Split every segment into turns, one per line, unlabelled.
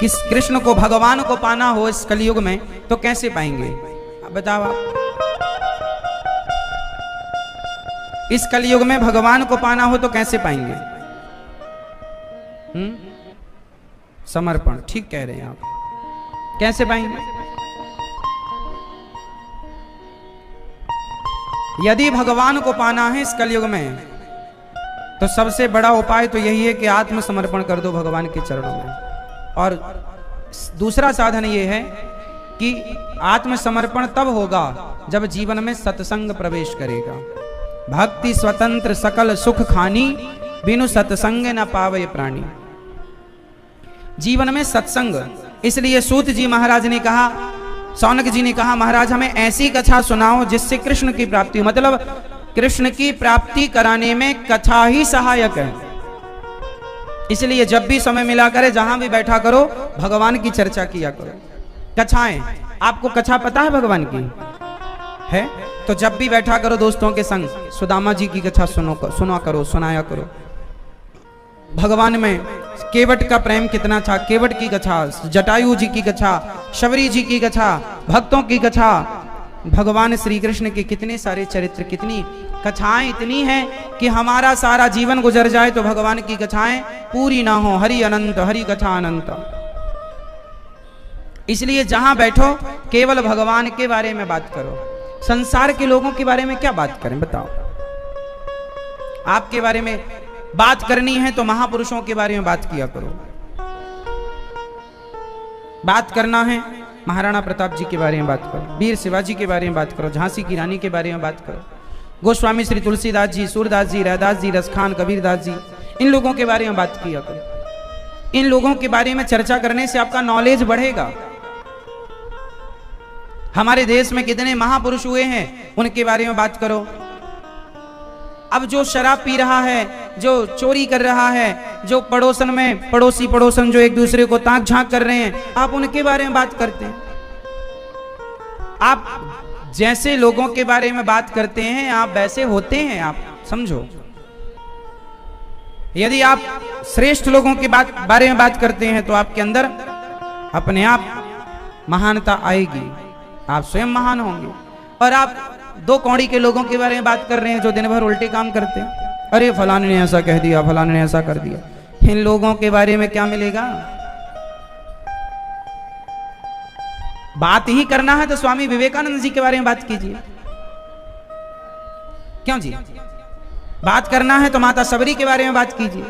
कि कृष्ण को, भगवान को पाना हो इस कलयुग में तो कैसे पाएंगे? अब बताओ आप, इस कलयुग में भगवान को पाना हो तो कैसे पाएंगे? समर्पण, ठीक कह रहे हैं आप। कैसे पाएंगे? यदि भगवान को पाना है इस कलयुग में तो सबसे बड़ा उपाय तो यही है कि आत्मसमर्पण कर दो भगवान के चरणों में। और दूसरा साधन यह है कि आत्मसमर्पण तब होगा जब जीवन में सत्संग प्रवेश करेगा। भक्ति स्वतंत्र सकल सुख खानी, बिनु सत्संग न पावे प्राणी। जीवन में सत्संग, इसलिए सूत जी महाराज ने कहा, सौनक जी ने कहा, महाराज हमें ऐसी कथा सुनाओ जिससे कृष्ण की प्राप्ति हो। मतलब कृष्ण की प्राप्ति कराने में कथा ही सहायक है। इसलिए जब भी समय मिला करे, जहां भी बैठा करो, भगवान की चर्चा किया करो। कथाएं, आपको कथा पता है भगवान की है तो जब भी बैठा करो दोस्तों के संग सुदामा जी की कथा सुना करो, सुनाया करो। भगवान में केवट का प्रेम कितना था, केवट की कथा, जटायु जी की कथा, शबरी जी की कथा, भक्तों की कथा, भगवान श्री कृष्ण के कितने सारे चरित्र, कितनी कथाएं इतनी हैं कि हमारा सारा जीवन गुजर जाए तो भगवान की कथाएं पूरी ना हो। हरि अनंत, हरि कथा अनंत। इसलिए जहां बैठो केवल भगवान के बारे में बात करो। संसार के लोगों के बारे में क्या बात करें बताओ? आपके बारे में बात करनी है तो महापुरुषों के बारे में बात किया करो। बात करना है महाराणा प्रताप जी के बारे में बात करो, वीर शिवाजी के बारे में बात करो, झांसी की रानी के बारे में बात करो, गोस्वामी श्री तुलसीदास जी, सूरदास जी, रैदास जी, रसखान, कबीरदास जी, इन लोगों के बारे में बात किया करो। इन लोगों के बारे में चर्चा करने से आपका नॉलेज बढ़ेगा। हमारे देश में कितने महापुरुष हुए हैं, उनके बारे में बात करो। अब जो शराब पी रहा है, जो चोरी कर रहा है, जो पड़ोसन में पड़ोसन जो एक दूसरे को ताक झांक कर रहे हैं, आप उनके बारे में बात करते हैं। आप जैसे लोगों के बारे में बात करते हैं आप वैसे होते हैं, आप समझो। यदि आप श्रेष्ठ लोगों के बारे में बात करते हैं तो आपके अंदर अपने आप महानता आएगी, आप स्वयं महान होंगे। और आप दो कौड़ी के लोगों के बारे में बात कर रहे हैं जो दिन भर उल्टे काम करते हैं, अरे फलाने ने ऐसा कह दिया, फलाने ने ऐसा कर दिया, इन लोगों के बारे में क्या मिलेगा? बात ही करना है तो स्वामी विवेकानंद जी के बारे में बात कीजिए, क्यों जी? बात करना है तो माता सबरी के बारे में बात कीजिए,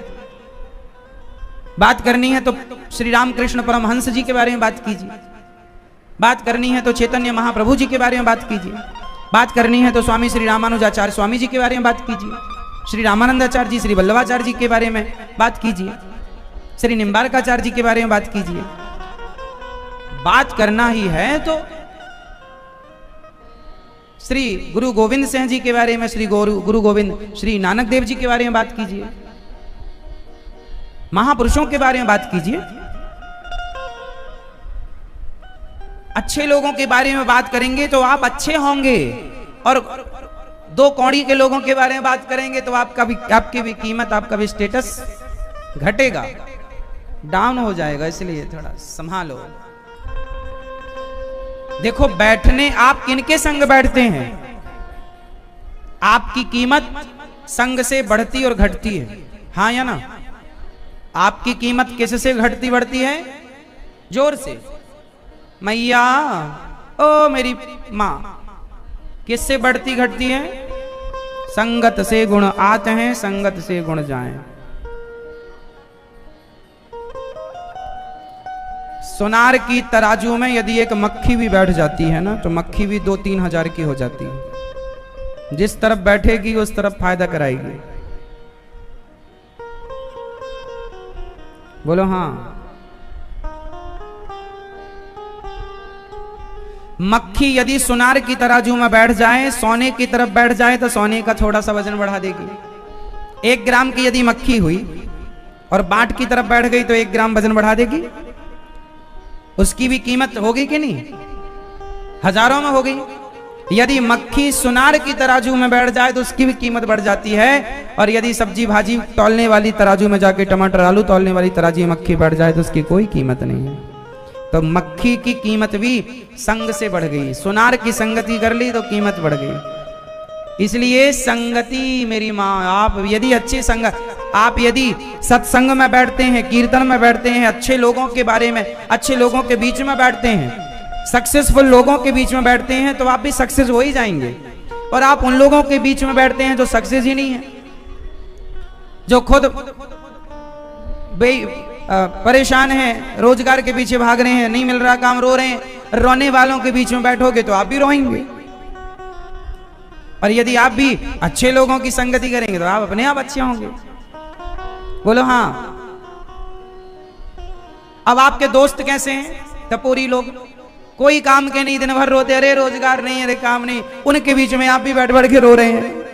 बात करनी है तो श्री रामकृष्ण परमहंस जी के बारे में बात कीजिए, बात करनी है तो चैतन्य महाप्रभु जी के बारे में बात कीजिए, बात करनी है तो स्वामी श्री रामानुजाचार्य स्वामी जी के बारे में बात कीजिए, श्री रामानंदाचार्य जी, श्री वल्लभाचार्य जी के बारे में बात कीजिए, श्री निम्बारकाचार्य जी के बारे में बात कीजिए। बात करना ही है तो श्री गुरु गोविंद सिंह जी के बारे में, श्री गुरु गोविंद श्री नानक देव जी के बारे में बात कीजिए, महापुरुषों के बारे में बात कीजिए। अच्छे लोगों के बारे में बात करेंगे तो आप अच्छे होंगे, और दो कौड़ी के लोगों के बारे में बात करेंगे तो आपकी भी कीमत, आपका भी स्टेटस घटेगा, डाउन हो जाएगा। इसलिए थोड़ा संभालो। देखो, बैठने आप किनके संग बैठते हैं, आपकी कीमत संग से बढ़ती और घटती है, हाँ या ना? आपकी कीमत किससे घटती बढ़ती है? जोर से, मैया, ओ मेरी मां। किससे बढ़ती घटती है? संगत से गुण आते हैं, संगत से गुण जाएं। सोनार की तराजू में यदि एक मक्खी भी बैठ जाती है ना, तो मक्खी भी 2-3 हजार की हो जाती है। जिस तरफ बैठेगी उस तरफ फायदा कराएगी। बोलो हाँ। मक्खी यदि सुनार की तराजू में बैठ जाए, सोने की तरफ बैठ जाए तो सोने का थोड़ा सा वजन बढ़ा देगी। 1 ग्राम की यदि मक्खी हुई और बाट की तरफ बैठ गई तो 1 ग्राम वजन बढ़ा देगी। उसकी भी कीमत होगी कि नहीं? हजारों में हो गई। यदि मक्खी सुनार की तराजू में बैठ जाए तो उसकी भी कीमत बढ़ जाती है, और यदि सब्जी भाजी तौलने वाली तराजू में जाके टमाटर आलू तौलने वाली तराजू में मक्खी बैठ जाए तो उसकी कोई कीमत नहीं है। तो मक्खी की कीमत भी संग से बढ़ गई, सुनार की संगति कर ली तो कीमत बढ़ गई। इसलिए संगति मेरी माँ, आप यदि अच्छी संगत, आप यदि सत्संग में बैठते हैं, कीर्तन में बैठते हैं, अच्छे लोगों के बारे में, अच्छे लोगों के बीच में बैठते हैं, सक्सेसफुल लोगों के बीच में बैठते हैं, तो आप भी सक्सेस हो ही जाएंगे। और आप उन लोगों के बीच में बैठते हैं जो सक्सेस ही नहीं है, जो खुद परेशान हैं, रोजगार के पीछे भाग रहे हैं, नहीं मिल रहा काम, रो रहे हैं, रोने वालों के बीच में बैठोगे तो आप भी रोएंगे। और यदि आप भी अच्छे लोगों की संगति करेंगे तो आप अपने आप अच्छे होंगे। बोलो हाँ। अब आपके दोस्त कैसे हैं? टपोरी लोग, कोई काम के नहीं, दिन भर रोते, अरे रोजगार नहीं, अरे काम नहीं, उनके बीच में आप भी बैठ बैठ के रो रहे हैं।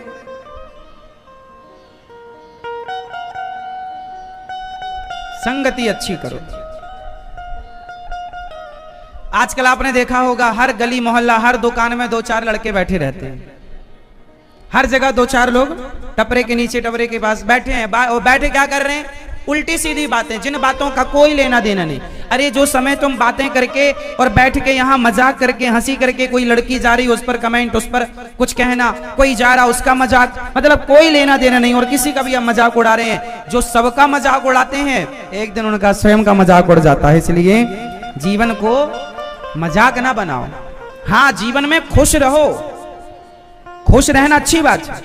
संगति अच्छी करो। आजकल आपने देखा होगा हर गली मोहल्ला, हर दुकान में 2-4 लड़के बैठे रहते हैं, हर जगह 2-4 लोग टपरे के नीचे, टपरे के पास बैठे हैं। और बैठे क्या कर रहे हैं? उल्टी सीधी बातें, जिन बातों का कोई लेना देना नहीं। अरे जो समय तुम बातें करके और बैठ के यहाँ मजाक करके, हंसी करके, कोई लड़की जा रही उस पर कमेंट, उस पर कुछ कहना, कोई जा रहा उसका मजाक, मतलब कोई लेना देना नहीं, और किसी का भी आप मजाक उड़ा रहे हैं। जो सबका मजाक उड़ाते हैं एक दिन उनका स्वयं का मजाक उड़ जाता है। इसलिए जीवन को मजाक ना बनाओ। हाँ, जीवन में खुश रहो, खुश रहना अच्छी बात है।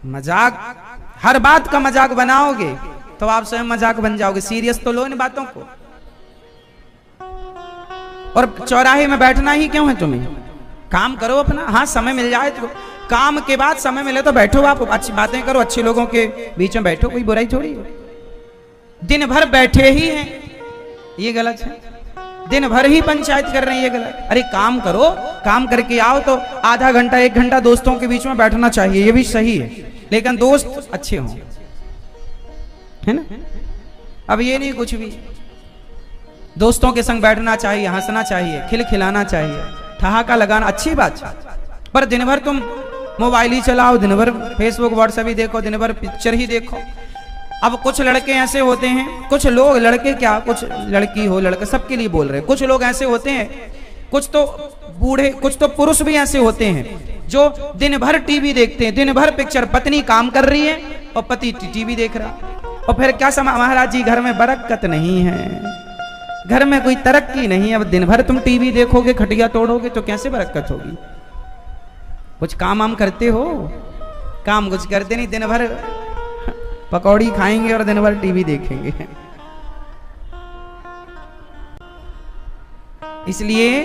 मजाक, हर बात का मजाक बनाओगे तो आप स्वयं मजाक बन जाओगे। सीरियस तो लो इन बातों को। और चौराहे में बैठना ही क्यों है तुम्हें? काम करो अपना। हाँ, समय मिल जाए तो, काम के बाद समय मिले तो बैठो, आप अच्छी बातें करो, अच्छे लोगों के बीच में बैठो, कोई बुराई थोड़ी है। दिन भर बैठे ही हैं, ये गलत है। दिन भर ही पंचायत कर रहे हैं, ये गलत। अरे काम करो, काम करके आओ तो आधा घंटा 1 घंटा दोस्तों के बीच में बैठना चाहिए, ये भी सही है, लेकिन दोस्त अच्छे हों, है ना। अब ये नहीं कुछ भी, दोस्तों के संग बैठना चाहिए, हंसना चाहिए, खिलखिलाना चाहिए, ठहाका लगाना अच्छी बात है। पर दिन भर तुम मोबाइल ही चलाओ, दिन भर फेसबुक व्हाट्सएप ही देखो, दिन भर पिक्चर ही देखो। अब कुछ लड़के ऐसे होते हैं, कुछ लोग, लड़के क्या, कुछ लड़की हो लड़का, सबके लिए बोल रहे हैं, कुछ लोग ऐसे होते हैं, कुछ तो बूढ़े, कुछ तो पुरुष भी ऐसे होते हैं जो दिन भर टीवी देखते हैं, दिन भर पिक्चर। पत्नी काम कर रही है और पति टीवी देख रहा, और फिर क्या समा, महाराज जी घर में बरकत नहीं है, घर में कोई तरक्की नहीं है। अब दिन भर तुम टीवी देखोगे, खटिया तोड़ोगे तो कैसे बरकत होगी? कुछ काम वाम करते हो? काम कुछ करते नहीं, दिन भर पकौड़ी खाएंगे और दिन भर टीवी देखेंगे। इसलिए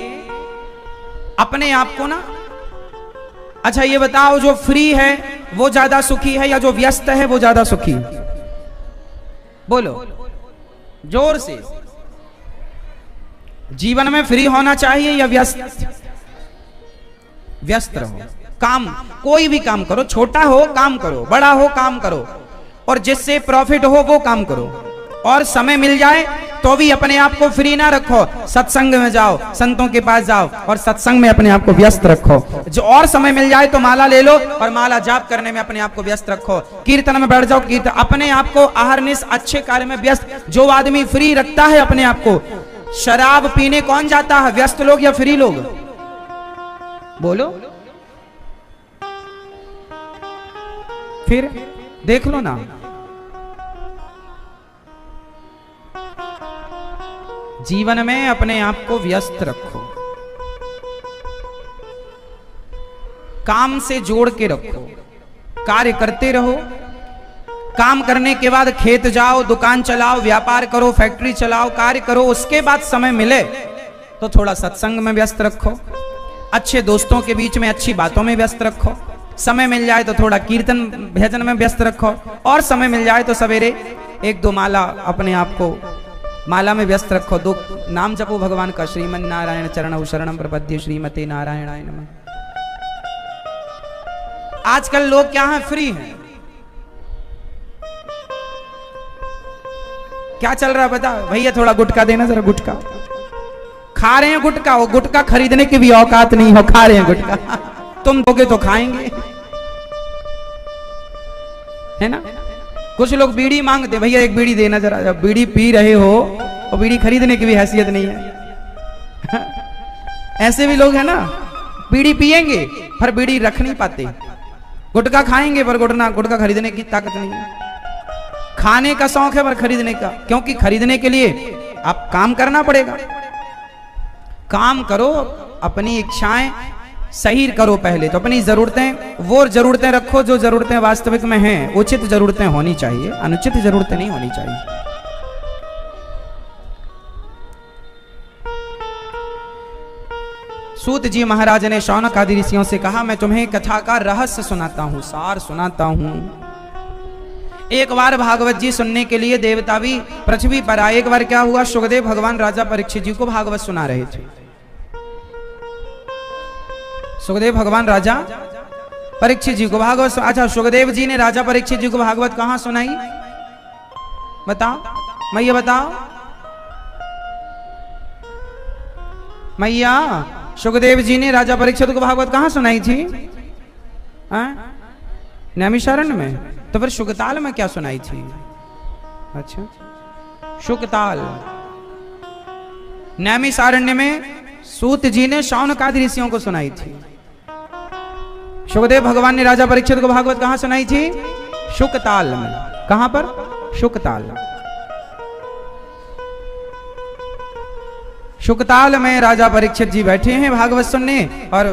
अपने आप को ना, अच्छा ये बताओ, जो फ्री है वो ज्यादा सुखी है या जो व्यस्त है वो ज्यादा सुखी है? बोलो जोर से। जीवन में फ्री होना चाहिए या व्यस्त? व्यस्त रहो, काम, कोई भी काम करो, छोटा हो काम करो, बड़ा हो काम करो, और जिससे प्रॉफिट हो वो काम करो। और समय मिल जाए तो भी अपने आप को फ्री ना रखो, सत्संग में जाओ, संतों के पास जाओ और सत्संग में अपने आप को व्यस्त रखो। जो और समय मिल जाए तो माला ले लो और माला जाप करने में अपने आप को व्यस्त रखो, कीर्तन में बैठ जाओ, कीर्तन, अपने आप को अहरनिश अच्छे कार्य में व्यस्त। जो आदमी फ्री रखता है अपने आप को, शराब पीने कौन जाता है, व्यस्त लोग या फ्री लोग? बोलो, फिर देख लो ना। जीवन में अपने आप को व्यस्त रखो, काम से जोड़ के रखो, कार्य करते रहो। काम करने के बाद खेत जाओ, दुकान चलाओ, व्यापार करो, फैक्ट्री चलाओ, कार्य करो। उसके बाद समय मिले तो थोड़ा सत्संग में व्यस्त रखो, अच्छे दोस्तों के बीच में अच्छी बातों में व्यस्त रखो। समय मिल जाए तो थोड़ा कीर्तन भजन में व्यस्त रखो, और समय मिल जाए तो सवेरे 1-2 माला अपने आप को माला में व्यस्त रखो। 2 नाम जपो भगवान का, श्रीमन नारायण चरणौ शरणं प्रपद्ये, श्रीमते नारायणाय नमः। आजकल लोग क्या हैं, फ्री हैं। क्या चल रहा है बता भैया, थोड़ा गुटखा देना जरा, गुटखा खा रहे हैं गुटखा, वो गुटखा खरीदने की भी औकात नहीं हो, खा रहे हैं गुटखा। तुम दोगे तो खाएंगे, है ना। कुछ लोग बीड़ी मांगते, भैया एक बीड़ी देना जरा, जब बीड़ी पी रहे हो और बीड़ी खरीदने की भी हैसियत नहीं है। ऐसे भी लोग हैं ना, बीड़ी पिएंगे पर बीड़ी रख नहीं पाते, गुटखा खाएंगे पर गुटखा खरीदने की ताकत नहीं है। खाने का शौक है पर खरीदने का, क्योंकि खरीदने के लिए आप काम करना पड़ेगा। काम करो, अपनी इच्छाएं सही करो पहले तो, अपनी जरूरतें, वो जरूरतें रखो जो जरूरतें वास्तविक में हैं, उचित जरूरतें होनी चाहिए, अनुचित जरूरतें नहीं होनी चाहिए। सूत जी महाराज ने शौनक आदि ऋषियों से कहा, मैं तुम्हें कथा का रहस्य सुनाता हूं, सार सुनाता हूं। एक बार भागवत जी सुनने के लिए देवता भी पृथ्वी पर आए। एक बार क्या हुआ, सुखदेव भगवान राजा परीक्षित जी को भागवत सुना रहे थे। सुखदेव भगवान राजा परीक्षित जी को भागवत, अच्छा सुखदेव जी ने राजा परीक्षित जी को भागवत कहां सुनाई, बताओ मैया, बताओ मैया। सुखदेव जी ने राजा परीक्षित को भागवत कहां सुनाई थी, नैमिषारण्य में। तो फिर शुकताल में क्या सुनाई थी, अच्छा शुकताल। नैमिषारण्य में सूत जी ने शौनक आदि ऋषियों को सुनाई थी। सुखदेव भगवान ने राजा परीक्षित को भागवत कहां सुनाई थी, शुकताल में। कहां पर, शुकताल। शुकताल में राजा परीक्षित जी बैठे हैं भागवत सुनने और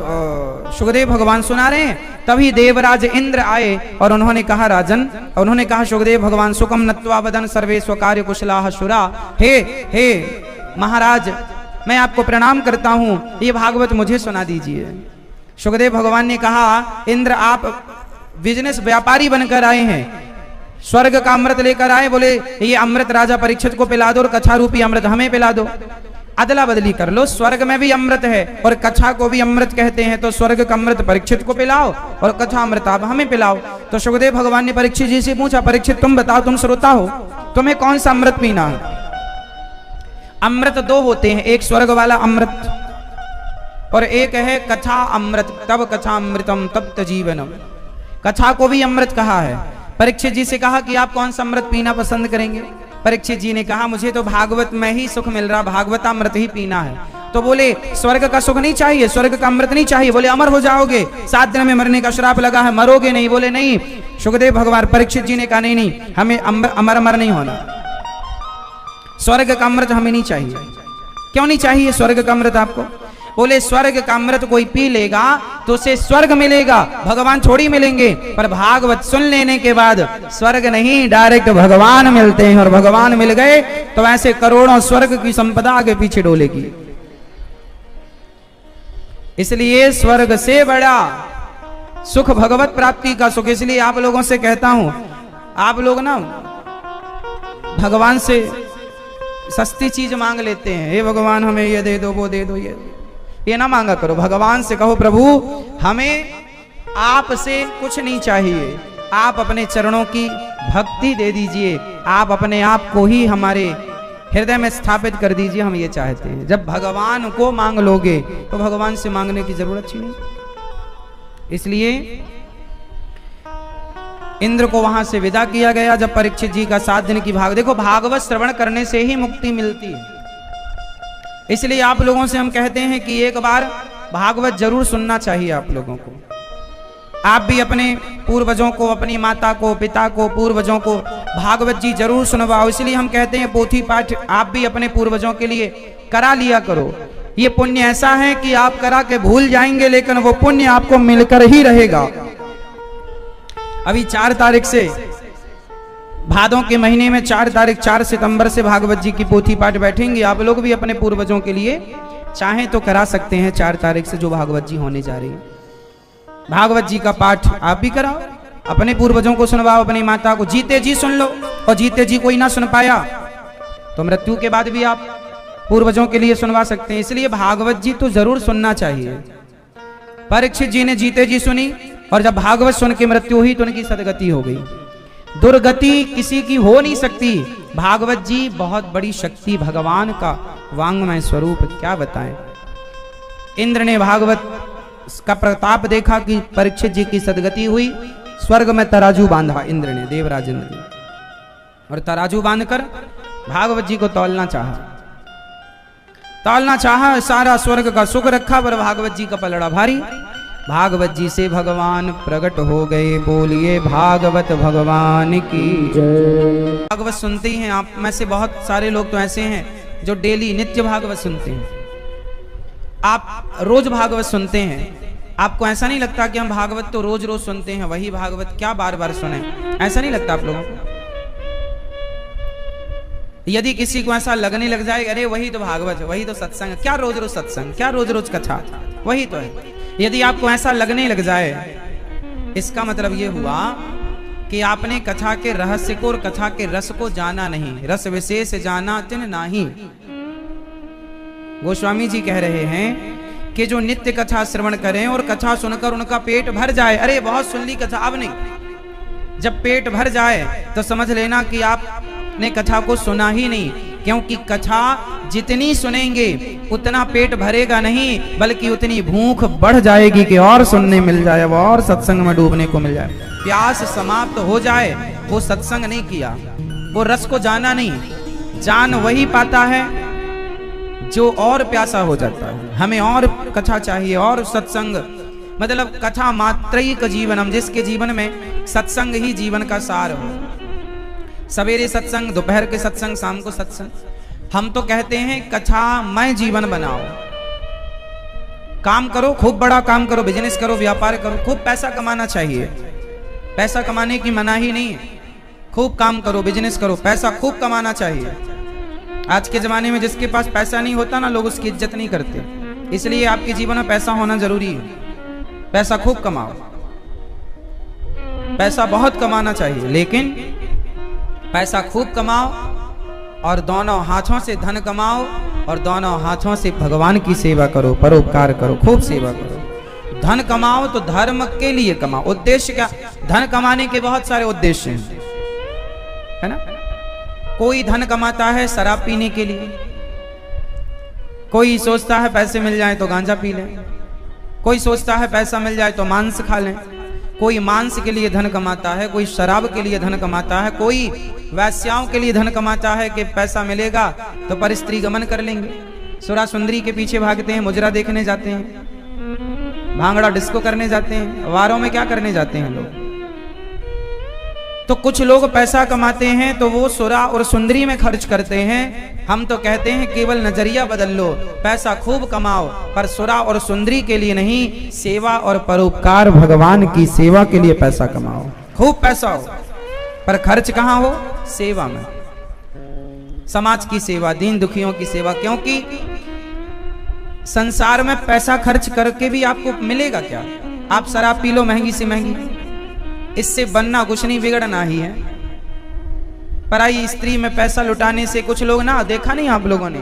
सुखदेव भगवान सुना रहे हैं। तभी देवराज इंद्र आए और उन्होंने कहा, राजन, उन्होंने कहा सुखदेव भगवान, सुकम नत्वा वदन सर्वे स्वकार्य कुशलाः शुरा। हे महाराज, मैं आपको प्रणाम करता हूं, ये भागवत मुझे सुना दीजिए। सुखदेव भगवान ने कहा, इंद्र आप बिजनेस व्यापारी बनकर आए हैं, स्वर्ग का अमृत लेकर आए, बोले ये अमृत राजा परीक्षित को पिला दो और कथा रूपी अमृत हमें पिला दो, अदला बदली कर लो। स्वर्ग में भी अमृत है और कथा को भी अमृत कहते हैं, तो स्वर्ग का अमृत परीक्षित को पिलाओ और कथा अमृत आप हमें पिलाओ। तो सुखदेव भगवान ने परीक्षित जी से पूछा, परीक्षित तुम बताओ, तुम श्रोता हो, तुम्हें कौन सा अमृत पीना है। अमृत दो होते हैं, एक स्वर्ग वाला अमृत और एक है कथा अमृत। तब कथा अमृतम तप्त जीवनम, कथा को भी अमृत कहा है। परीक्षित जी से कहा कि आप कौन सा अमृत पीना पसंद करेंगे। परीक्षित जी ने कहा, मुझे तो भागवत में ही सुख मिल रहा, भागवत अमृत ही पीना है। तो बोले स्वर्ग का सुख नहीं चाहिए, स्वर्ग का अमृत नहीं चाहिए। बोले अमर हो जाओगे, 7 दिन में मरने का श्राप लगा है, मरोगे नहीं। बोले नहीं। सुखदेव भगवान परीक्षित जी ने कहा, नहीं नहीं, हमें अमर नहीं होना, स्वर्ग का अमृत हमें नहीं चाहिए। क्यों नहीं चाहिए स्वर्ग का अमृत आपको। बोले स्वर्ग का अमृत कोई पी लेगा तो उसे स्वर्ग मिलेगा, भगवान थोड़ी मिलेंगे, पर भागवत सुन लेने के बाद स्वर्ग नहीं, डायरेक्ट भगवान मिलते हैं। और भगवान मिल गए तो ऐसे करोड़ों स्वर्ग की संपदा आगे पीछे डोलेगी। इसलिए स्वर्ग से बड़ा सुख भगवत प्राप्ति का सुख। इसलिए आप लोगों से कहता हूं, आप लोग ना भगवान से सस्ती चीज मांग लेते हैं, हे भगवान हमें ये दे दो, वो दे दो, ये ना मांगा करो। भगवान से कहो, प्रभु हमें आपसे कुछ नहीं चाहिए, आप अपने चरणों की भक्ति दे दीजिए, आप अपने आप को ही हमारे हृदय में स्थापित कर दीजिए, हम ये चाहते हैं। जब भगवान को मांग लोगे तो भगवान से मांगने की जरूरत ही नहीं। इसलिए इंद्र को वहां से विदा किया गया। जब परीक्षित जी का 7 दिन की देखो भागवत श्रवण करने से ही मुक्ति मिलती है। इसलिए आप लोगों से हम कहते हैं कि एक बार भागवत जरूर सुनना चाहिए आप लोगों को। आप भी अपने पूर्वजों को, अपनी माता को, पिता को, पूर्वजों को भागवत जी जरूर सुनवाओ। इसलिए हम कहते हैं पोथी पाठ आप भी अपने पूर्वजों के लिए करा लिया करो। ये पुण्य ऐसा है कि आप करा के भूल जाएंगे, लेकिन वो पुण्य आपको मिलकर ही रहेगा। अभी 4 तारीख से, भादों के महीने में 4 तारीख 4 सितंबर से भागवत जी की पोथी पाठ बैठेंगे। आप लोग भी अपने पूर्वजों के लिए चाहें तो करा सकते हैं 4 तारीख से जो भागवत जी होने जा रही है। भागवत जी का पाठ आप भी कराओ, अपने पूर्वजों को सुनवाओ, अपनी माता को। जीते जी सुन लो, और जीते जी कोई ना सुन पाया तो मृत्यु के बाद भी आप पूर्वजों के लिए सुनवा सकते हैं। इसलिए भागवत जी तो जरूर सुनना चाहिए। परीक्षित जी ने जीते जी सुनी, और जब भागवत सुन के मृत्यु हुई तो उनकी सदगति हो गई। दुर्गति किसी की हो नहीं सकती। भागवत जी बहुत बड़ी शक्ति, भगवान का वांग्मय स्वरूप क्या बताएं। इंद्र ने भागवत का प्रताप देखा कि परीक्षित जी की सदगति हुई, स्वर्ग में तराजू बांधा इंद्र ने, देवराज इंद्र ने, और तराजू बांधकर भागवत जी को तौलना चाहा, सारा स्वर्ग का सुख रखा, पर भागवत जी का पलड़ा भारी। भागवत जी से भगवान प्रकट हो गए, बोलिए भागवत भगवान की जय। भागवत सुनते ही हैं आप में से बहुत सारे लोग तो ऐसे हैं जो डेली नित्य भागवत सुनते हैं। आप रोज भागवत सुनते हैं, आपको ऐसा नहीं लगता कि हम भागवत तो रोज रोज सुनते हैं, वही भागवत क्या बार बार सुने, ऐसा नहीं लगता आप लोगों को? यदि किसी को ऐसा लगने लग जाए अरे वही तो भागवत है, वही तो सत्संग, क्या रोज रोज सत्संग, क्या रोज रोज कथा, वही तो है, यदि आपको ऐसा लगने लग जाए, इसका मतलब ये हुआ कि आपने कथा के रहस्य को और कथा के रस को जाना नहीं। रस विशेष जाना तिन नाही। गोस्वामी जी कह रहे हैं कि जो नित्य कथा श्रवण करें और कथा सुनकर उनका पेट भर जाए, अरे बहुत सुन ली कथा, अब नहीं, जब पेट भर जाए तो समझ लेना कि आपने कथा को सुना ही नहीं, क्योंकि कथा जितनी सुनेंगे उतना पेट भरेगा नहीं, बल्कि उतनी भूख बढ़ जाएगी कि और सुनने मिल जाए, वो और सत्संग में डूबने को मिल जाए। प्यास समाप्त हो जाए, वो सत्संग नहीं किया, वो रस को जाना नहीं। जान वही पाता है जो और प्यासा हो जाता है। हमें और कथा चाहिए और सत्संग, मतलब कथा मात्रैक जीवनम, जिसके जीवन में सत्संग ही जीवन का सार हो। सवेरे सत्संग, दोपहर के सत्संग, शाम को सत्संग। हम तो कहते हैं कथामय जीवन बनाओ, काम करो, खूब बड़ा काम करो, बिजनेस करो, व्यापार करो, खूब पैसा कमाना चाहिए, पैसा कमाने की मनाही नहीं है, खूब काम करो, बिजनेस करो, पैसा खूब कमाना चाहिए। आज के जमाने में जिसके पास पैसा नहीं होता ना, लोग उसकी इज्जत नहीं करते, इसलिए आपके जीवन में पैसा होना जरूरी है। पैसा खूब कमाओ, पैसा बहुत कमाना चाहिए, लेकिन पैसा खूब कमाओ और दोनों हाथों से धन कमाओ और दोनों हाथों से भगवान की सेवा करो, परोपकार करो, खूब सेवा करो। धन कमाओ तो धर्म के लिए कमाओ। उद्देश्य क्या? धन कमाने के बहुत सारे उद्देश्य हैं, है ना। कोई धन कमाता है शराब पीने के लिए, कोई सोचता है पैसे मिल जाए तो गांजा पी लें, कोई सोचता है पैसा मिल जाए तो मांस खा लें, कोई मांस के लिए धन कमाता है, कोई शराब के लिए धन कमाता है, कोई वैश्याओं के लिए धन कमाता है कि पैसा मिलेगा तो पर स्त्री गमन कर लेंगे, सुरा सुंदरी के पीछे भागते हैं, मुजरा देखने जाते हैं, भांगड़ा डिस्को करने जाते हैं, वारों में क्या करने जाते हैं लोग। तो कुछ लोग पैसा कमाते हैं तो वो सुरा और सुंदरी में खर्च करते हैं। हम तो कहते हैं केवल नजरिया बदल लो, पैसा खूब कमाओ पर सुरा और सुंदरी के लिए नहीं, सेवा और परोपकार, भगवान की सेवा के लिए पैसा कमाओ। खूब पैसा हो पर खर्च कहाँ हो? सेवा में, समाज की सेवा, दीन दुखियों की सेवा। क्योंकि संसार में पैसा खर्च करके भी आपको मिलेगा क्या? आप शराब पी लो महंगी से महंगी, इससे बनना कुछ नहीं, बिगड़ना ही है। पराई स्त्री में पैसा लुटाने से कुछ लोग ना, देखा नहीं आप लोगों ने,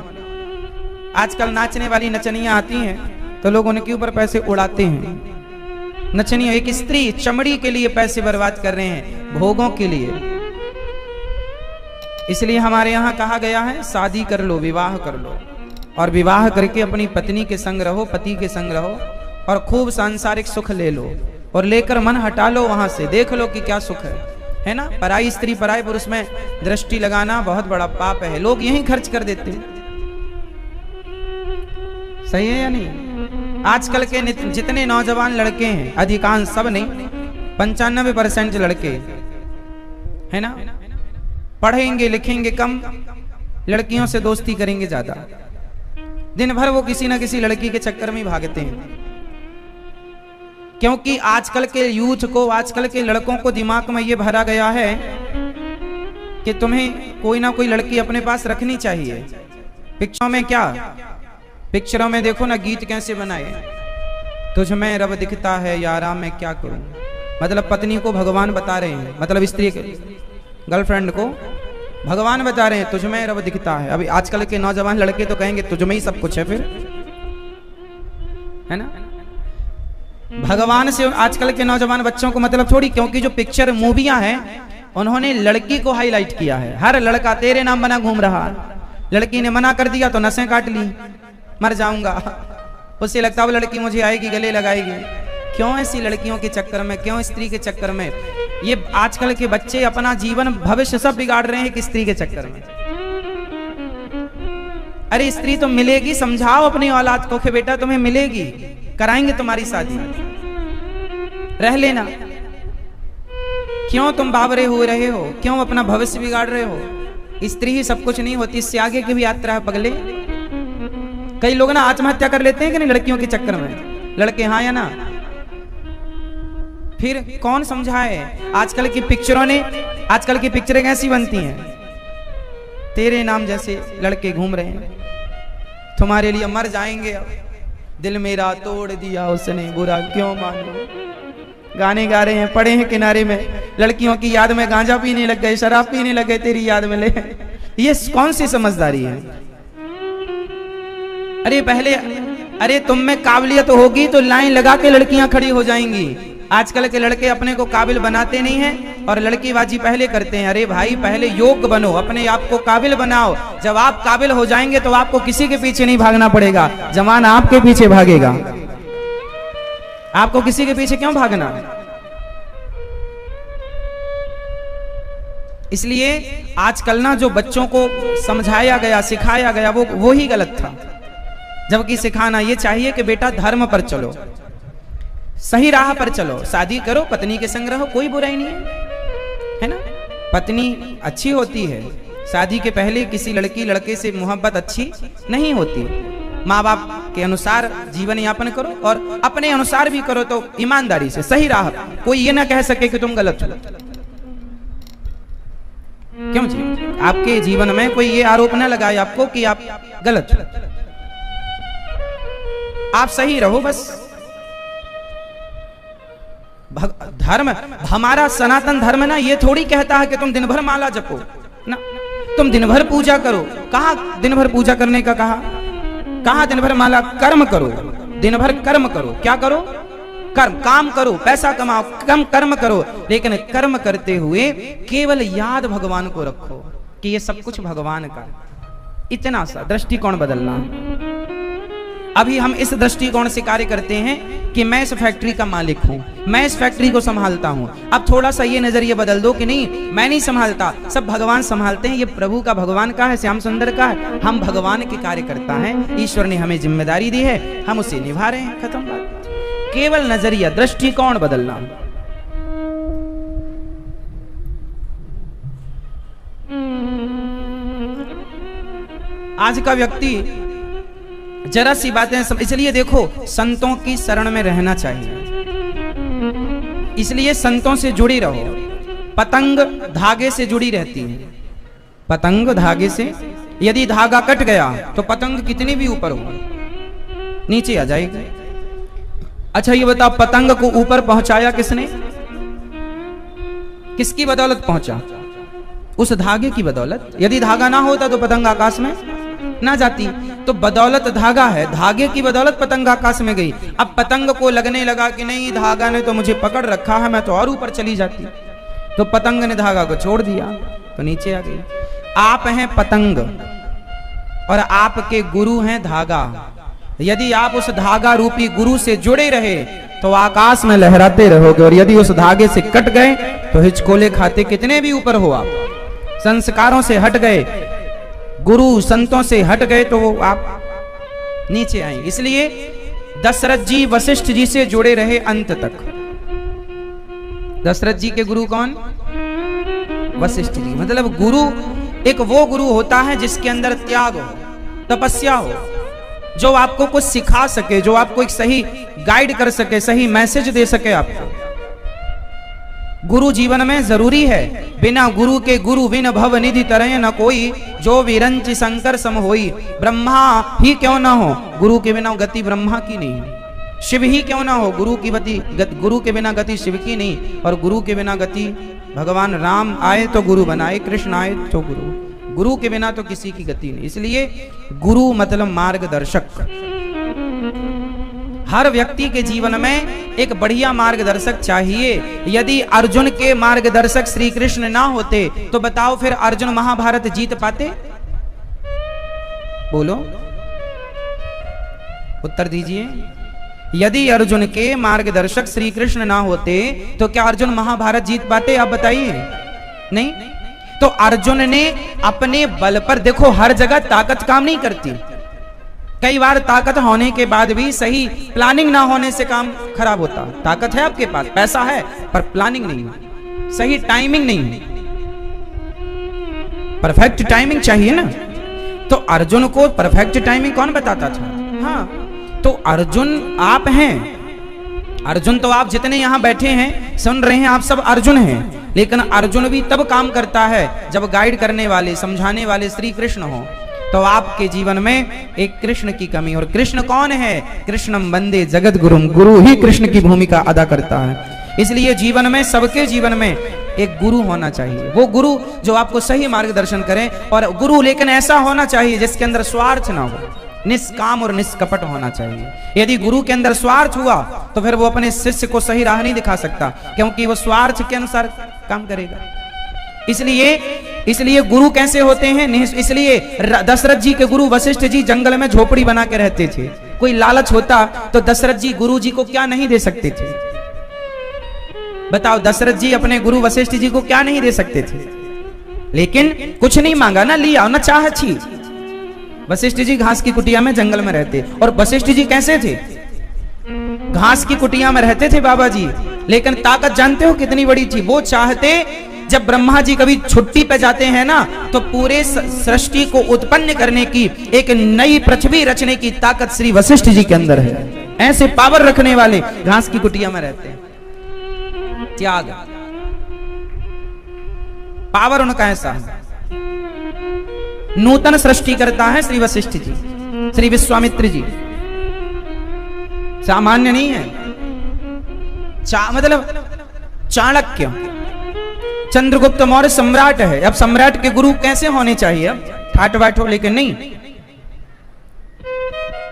आजकल नाचने वाली नचनियां आती हैं तो लोग उनके ऊपर पैसे उड़ाते हैं। नचनिया, एक स्त्री चमड़ी के लिए पैसे बर्बाद कर रहे हैं, भोगों के लिए। इसलिए हमारे यहाँ कहा गया है शादी कर लो, विवाह कर लो, और विवाह करके अपनी पत्नी के संग रहो, पति के संग रहो, और खूब सांसारिक सुख ले लो, और लेकर मन हटा लो वहां से, देख लो कि क्या सुख है ना। पराई स्त्री पराई पुरुष में दृष्टि लगाना बहुत बड़ा पाप है, लोग यही खर्च कर देते हैं। सही है या नहीं? आजकल के जितने नौजवान लड़के हैं, अधिकांश, सब नहीं, 95% लड़के, है ना, पढ़ेंगे लिखेंगे कम, लड़कियों से दोस्ती करेंगे ज्यादा। दिन भर वो किसी ना किसी लड़की के चक्कर में भागते हैं, क्योंकि आजकल के यूथ को, आजकल के लड़कों को दिमाग में ये भरा गया है कि तुम्हें कोई ना कोई लड़की अपने पास रखनी चाहिए। पिक्चरों में क्या, पिक्चरों में देखो ना गीत कैसे बनाए, तुझ में रब दिखता है यारा मैं क्या करूं। मतलब पत्नी को भगवान बता रहे हैं, मतलब स्त्री के गर्लफ्रेंड को भगवान बता रहे हैं, तुझ में रब दिखता है। अभी आजकल के नौजवान लड़के तो कहेंगे तुझ में ही सब कुछ है, फिर है ना। भगवान से आजकल के नौजवान बच्चों को मतलब थोड़ी, क्योंकि जो पिक्चर मूवियां हैं उन्होंने लड़की को हाईलाइट किया है। हर लड़का तेरे नाम बना घूम रहा, लड़की ने मना कर दिया तो नसें काट ली, मर जाऊंगा। उससे लगता वो लड़की मुझे आएगी, गले लगाएगी। क्यों ऐसी लड़कियों के चक्कर में, क्यों स्त्री के चक्कर में? ये आजकल के बच्चे अपना जीवन भविष्य सब बिगाड़ रहे हैं कि स्त्री के चक्कर में। अरे स्त्री तो मिलेगी, समझाओ अपनी औलाद को कि बेटा तुम्हें मिलेगी, कराएंगे तुम्हारी शादी, रह लेना। क्यों तुम बावरे हो रहे हो, क्यों अपना भविष्य बिगाड़ रहे हो? स्त्री ही सब कुछ नहीं होती, इससे आगे की भी यात्रा है पगले। कई लोग ना आत्महत्या कर लेते हैं कि नहीं लड़कियों के चक्कर में, लड़के हाँ या ना? फिर कौन समझाए? आजकल की पिक्चरों ने, आजकल की पिक्चरें कैसी बनती हैं? तेरे नाम जैसे लड़के घूम रहे हैं, तुम्हारे लिए मर जाएंगे, अब दिल मेरा तोड़ दिया उसने, बुरा क्यों मानो। गाने गा रहे हैं, पड़े हैं किनारे में, लड़कियों की याद में गांजा पीने लग गए, शराब पीने लग गए तेरी याद में ले। ये कौन सी समझदारी है? अरे पहले, अरे तुम में काबिलियत होगी तो लाइन लगा के लड़कियां खड़ी हो जाएंगी। आजकल के लड़के अपने को काबिल बनाते नहीं हैं और लड़कीबाजी पहले करते हैं। अरे भाई पहले योग्य बनो, अपने आप को काबिल बनाओ। जब आप काबिल हो जाएंगे तो आपको किसी के पीछे नहीं भागना पड़ेगा, जमाना आपके पीछे भागेगा। आपको किसी के पीछे क्यों भागना? इसलिए आजकल ना जो बच्चों को समझाया गया, सिखाया गया, वो ही गलत था। जबकि सिखाना ये चाहिए कि बेटा धर्म पर चलो, सही राह पर चलो, शादी करो, पत्नी के संग रहो, कोई बुराई नहीं है ना? पत्नी अच्छी होती है, शादी के पहले किसी लड़की लड़के से मोहब्बत अच्छी नहीं होती। माँ बाप के अनुसार जीवन यापन करो और अपने अनुसार भी करो तो ईमानदारी से, सही राह। कोई ये ना कह सके कि तुम गलत हो। क्यों जी? आपके जीवन में कोई ये आरोप ना लगाए आपको कि आप गलत हो। आप सही रहो बस। धर्म, हमारा सनातन धर्म ना ये थोड़ी कहता है कि तुम दिन भर माला जपो ना, तुम दिन भर पूजा करो। कहा दिन भर पूजा करने का कहा? कहा दिन भर माला? कर्म करो, दिन भर कर्म करो। क्या करो? कर्म, काम करो, पैसा कमाओ, कम कर्म करो। लेकिन कर्म करते हुए केवल याद भगवान को रखो कि ये सब कुछ भगवान का। इतना सा दृष्टिकोण बदलना। अभी हम इस दृष्टिकोण से कार्य करते हैं कि मैं इस फैक्ट्री का मालिक हूं, मैं इस फैक्ट्री को संभालता हूं। अब थोड़ा सा ये नजरिया बदल दो कि नहीं, मैं नहीं संभालता, सब भगवान संभालते हैं, ये प्रभु का, भगवान का है, श्याम सुंदर का है। हम भगवान के कार्यकर्ता हैं, ईश्वर ने हमें जिम्मेदारी दी है, हम उसे निभा रहे हैं, खत्म बात। केवल नजरिया, दृष्टिकोण बदलना। आज का व्यक्ति जरा सी बातें इसलिए देखो, संतों की शरण में रहना चाहिए, इसलिए संतों से जुड़ी रहो। पतंग धागे से जुड़ी रहती है, पतंग धागे से, यदि धागा कट गया तो पतंग कितनी भी ऊपर हो नीचे आ जाएगी। अच्छा ये बताओ, पतंग को ऊपर पहुंचाया किसने? किसकी बदौलत पहुंचा? उस धागे की बदौलत। यदि धागा ना होता तो पतंग आकाश में ना जाती। तो बदौलत धागा है, धागे की बदौलत पतंग आकाश में गई। अब पतंग को लगने लगा कि नहीं, धागा ने तो मुझे पकड़ रखा है, मैं तो और ऊपर चली जाती, तो पतंग ने धागा को छोड़ दिया तो नीचे आ गई। आप हैं पतंग और आपके गुरु हैं धागा। यदि आप उस धागा रूपी गुरु से जुड़े रहे तो आकाश में लहराते रहोगे, और यदि उस धागे से कट गए तो हिचकोले खाते कितने भी ऊपर हो, आप संस्कारों से हट गए, गुरु संतों से हट गए तो वो आप नीचे आए। इसलिए दशरथ जी वशिष्ठ जी से जुड़े रहे अंत तक। दशरथ जी के गुरु कौन? वशिष्ठ जी। मतलब गुरु एक वो गुरु होता है जिसके अंदर त्याग हो, तपस्या हो, जो आपको कुछ सिखा सके, जो आपको एक सही गाइड कर सके, सही मैसेज दे सके आपको। गुरु जीवन में जरूरी है। बिना गुरु के गुरु बिन भव निधि तरह न कोई, जो विरंच शंकर सम होई। ब्रह्मा ही क्यों ना हो, गुरु के बिना गति ब्रह्मा की नहीं। शिव ही क्यों ना हो, गुरु के बिना गति शिव की नहीं। और गुरु के बिना गति, भगवान राम आए तो गुरु बनाए, कृष्ण आए तो गुरु, गुरु के बिना तो किसी की गति नहीं। इसलिए गुरु मतलब मार्गदर्शक। हर व्यक्ति के जीवन में एक बढ़िया मार्गदर्शक चाहिए। यदि अर्जुन के मार्गदर्शक श्री कृष्ण ना होते तो बताओ फिर अर्जुन महाभारत जीत पाते? बोलो, उत्तर दीजिए। यदि अर्जुन के मार्गदर्शक श्री कृष्ण ना होते तो क्या अर्जुन महाभारत जीत पाते? आप बताइए। नहीं। तो अर्जुन ने अपने बल पर, देखो हर जगह ताकत काम नहीं करती, कई बार ताकत होने के बाद भी सही प्लानिंग ना होने से काम खराब होता। ताकत है आपके पास, पैसा है, पर प्लानिंग नहीं है, सही टाइमिंग नहीं है, परफेक्ट टाइमिंग चाहिए ना। तो अर्जुन को परफेक्ट टाइमिंग कौन बताता था? हाँ, तो अर्जुन आप हैं। अर्जुन तो आप जितने यहां बैठे हैं सुन रहे हैं, आप सब अर्जुन हैं। लेकिन अर्जुन भी तब काम करता है जब गाइड करने वाले, समझाने वाले श्री कृष्ण हो। तो आपके जीवन में एक कृष्ण की कमी, और कृष्ण कौन है? कृष्णम वंदे जगत गुरुम, गुरु ही कृष्ण की भूमिका अदा करता है। इसलिए जीवन में, सबके जीवन में एक गुरु होना चाहिए। वो गुरु जो आपको सही मार्गदर्शन करे, और गुरु लेकिन ऐसा होना चाहिए जिसके अंदर स्वार्थ ना हो, निष्काम और निष्कपट होना चाहिए। यदि गुरु के अंदर स्वार्थ हुआ तो फिर वो अपने शिष्य को सही राह नहीं दिखा सकता, क्योंकि वो स्वार्थ के अनुसार काम करेगा। इसलिए गुरु कैसे होते हैं? इसलिए दशरथ जी के गुरु वशिष्ठ जी जंगल में झोपड़ी बना के रहते थे। कोई लालच होता तो दशरथ जी गुरु जी को क्या नहीं दे सकते थे? बताओ, दशरथ जी अपने गुरु वशिष्ठ जी को क्या नहीं दे सकते थे? लेकिन कुछ नहीं मांगा ना, लिया ना, चाह छी। वशिष्ठ जी घास की कुटिया में जंगल में रहते, और वशिष्ठ जी कैसे थे? घास की कुटिया में रहते थे बाबा जी, लेकिन ताकत जानते हो कितनी बड़ी थी? वो चाहते, जब ब्रह्मा जी कभी छुट्टी पे जाते हैं ना, तो पूरे सृष्टि को उत्पन्न करने की, एक नई पृथ्वी रचने की ताकत श्री वशिष्ठ जी के अंदर है। ऐसे पावर रखने वाले घास की कुटिया में रहते हैं। त्याग, पावर उनका ऐसा है। नूतन सृष्टि करता है श्री वशिष्ठ जी, श्री विश्वामित्र जी, सामान्य नहीं है। मतलब चाणक्य, चंद्रगुप्त मौर्य सम्राट है। अब सम्राट के गुरु कैसे होने चाहिए? अब ठाट बाट हो, लेकिन नहीं,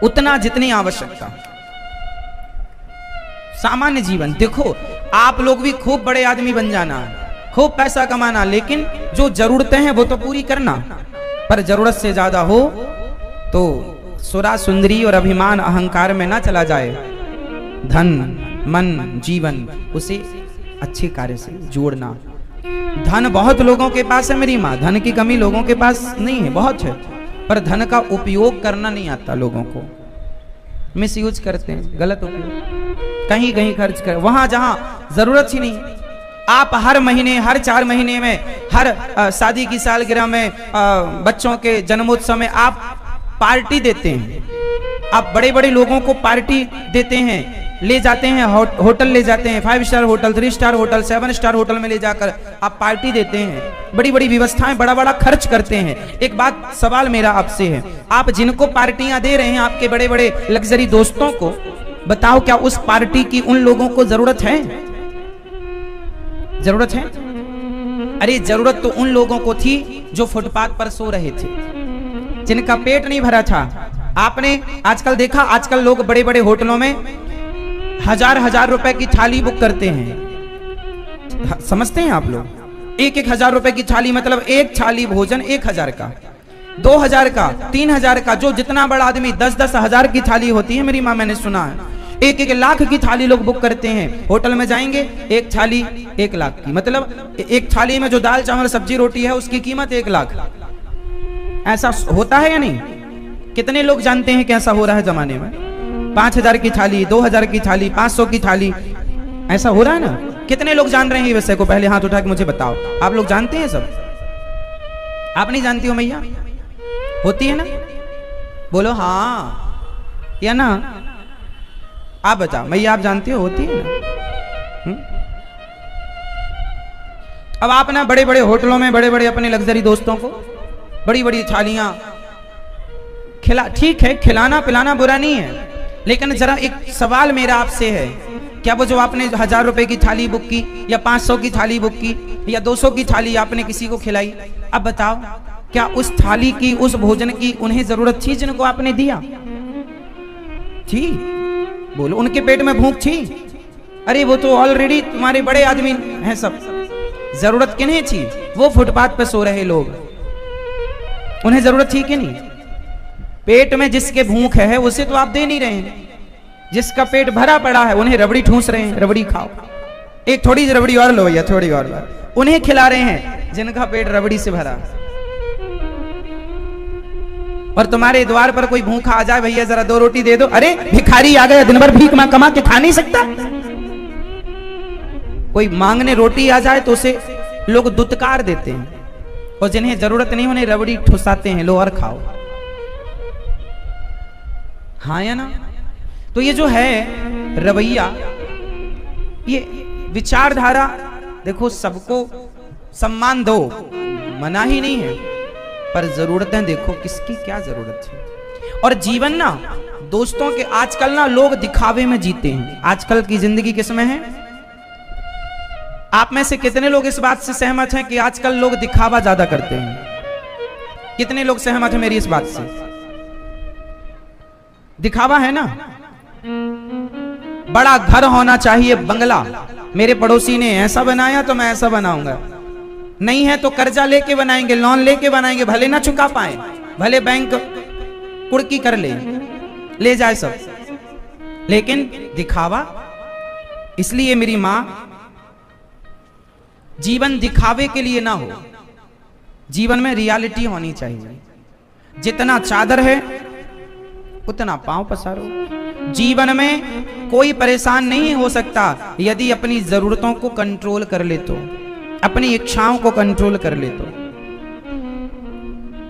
उतना जितनी आवश्यकता। सामान्य जीवन, देखो आप लोग भी खूब बड़े आदमी बन जाना, खूब पैसा कमाना, लेकिन जो जरूरतें हैं वो तो पूरी करना। पर जरूरत से ज्यादा हो तो सुरा सुंदरी और अभिमान अहंकार में ना चला जाए। धन, मन, जीवन, उसे अच्छे कार्य से जोड़ना। धन बहुत लोगों के पास है मेरी माँ, धन की कमी लोगों के पास नहीं है, बहुत है, पर धन का उपयोग करना नहीं आता लोगों को। मिस यूज करते हैं, गलत उपयोग, कहीं कहीं खर्च कर, वहां जहां जरूरत ही नहीं। आप हर महीने, हर 4 महीने में, हर शादी की सालगिरह में, बच्चों के जन्मोत्सव में आप पार्टी देते हैं। आप बड़े बड़े लोगों को पार्टी देते हैं, ले जाते हैं, होटल ले जाते हैं, 5 star hotel, 3 star hotel, 7 star hotel में ले जाकर आप पार्टी देते हैं, बड़ी बड़ी व्यवस्थाएं, बड़ा बड़ा खर्च करते हैं। एक बात, सवाल मेरा आपसे है, आप जिनको पार्टियां दे रहे हैं, आपके बड़े बड़े लग्जरी दोस्तों को, बताओ क्या उस पार्टी की उन लोगों को जरूरत है? जरूरत है? अरे जरूरत तो उन लोगों को थी जो फुटपाथ पर सो रहे थे, जिनका पेट नहीं भरा था। आपने आजकल देखा, आजकल लोग बड़े बड़े होटलों में हजार रुपए की थाली बुक करते हैं। समझते हैं आप लोग? 1,000 रुपए की थाली, मतलब एक थाली भोजन 1,000 का, 2,000 का, 3,000 का। जो जितना बड़ा आदमी 10-10 हजार की थाली होती है मेरी माँ, मैंने सुना है 1-1 लाख की थाली लोग बुक करते हैं। होटल में जाएंगे, एक थाली 1 लाख की, मतलब एक थाली में जो दाल चावल सब्जी रोटी है उसकी कीमत 1 लाख। ऐसा होता है या नहीं? कितने लोग जानते हैं कैसा हो रहा है जमाने में? 5,000 की थाली, 2,000 की थाली, 500 की थाली, ऐसा हो रहा है ना? कितने लोग जान रहे हैं विषय को? पहले हाथ उठा के मुझे बताओ। आप लोग जानते हैं सब? आप नहीं जानती हो मैया? होती है ना? बोलो हाँ या ना? आप बताओ मैया, आप जानती हो? होती है ना? अब आप ना बड़े बड़े होटलों में, बड़े बड़े अपने लग्जरी दोस्तों को बड़ी बड़ी थालियां खिला, ठीक है, खिलाना पिलाना बुरा नहीं है, लेकिन जरा एक सवाल मेरा आपसे है, क्या वो जो आपने 1,000 रुपए की थाली बुक की, या 500 की थाली बुक की, या 200 की थाली आपने किसी को खिलाई, अब बताओ क्या उस थाली की, उस भोजन की उन्हें जरूरत थी जिनको आपने दिया? थी? बोलो, उनके पेट में भूख थी? अरे वो तो ऑलरेडी तुम्हारे बड़े आदमी हैं सब, जरूरत किन्हें थी? वो फुटपाथ पे सो रहे लोग, उन्हें जरूरत थी कि नहीं? पेट में जिसके भूख है उसे तो आप दे नहीं रहे हैं, जिसका पेट भरा पड़ा है उन्हें रबड़ी ठूस रहे हैं, रबड़ी खाओ, एक थोड़ी रबड़ी और लो भैया, थोड़ी और लो, उन्हें खिला रहे हैं जिनका पेट रबड़ी से भरा। और तुम्हारे द्वार पर कोई भूखा आ जाए, भैया जरा 2 रोटी दे दो, अरे भिखारी आ गया, दिन भर भीख कमा के खा नहीं सकता। कोई मांगने रोटी आ जाए तो उसे लोग दुत्कार देते हैं, और जिन्हें जरूरत नहीं उन्हें रबड़ी ठुसाते हैं, लो और खाओ। हाँ या ना? तो ये जो है रवैया, ये विचारधारा, देखो सबको सम्मान दो, मना ही नहीं है, पर जरूरतें देखो किसकी क्या जरूरत है। और जीवन ना दोस्तों के, आजकल ना लोग दिखावे में जीते हैं। आजकल की जिंदगी किसमें है? आप में से कितने लोग इस बात से सहमत हैं कि आजकल लोग दिखावा ज्यादा करते हैं? कितने लोग सहमत हैं मेरी इस बात से? दिखावा है ना, बड़ा घर होना चाहिए, बंगला, मेरे पड़ोसी ने ऐसा बनाया तो मैं ऐसा बनाऊंगा, नहीं है तो कर्जा लेके बनाएंगे, लोन लेके बनाएंगे, भले ना चुका पाए, भले बैंक कुड़की कर ले जाए सब, लेकिन दिखावा। इसलिए मेरी मां, जीवन दिखावे के लिए ना हो, जीवन में रियलिटी होनी चाहिए। जितना चादर है उतना पांव पसारो। जीवन में कोई परेशान नहीं हो सकता यदि अपनी जरूरतों को कंट्रोल कर ले तो, अपनी इच्छाओं को कंट्रोल कर ले तो।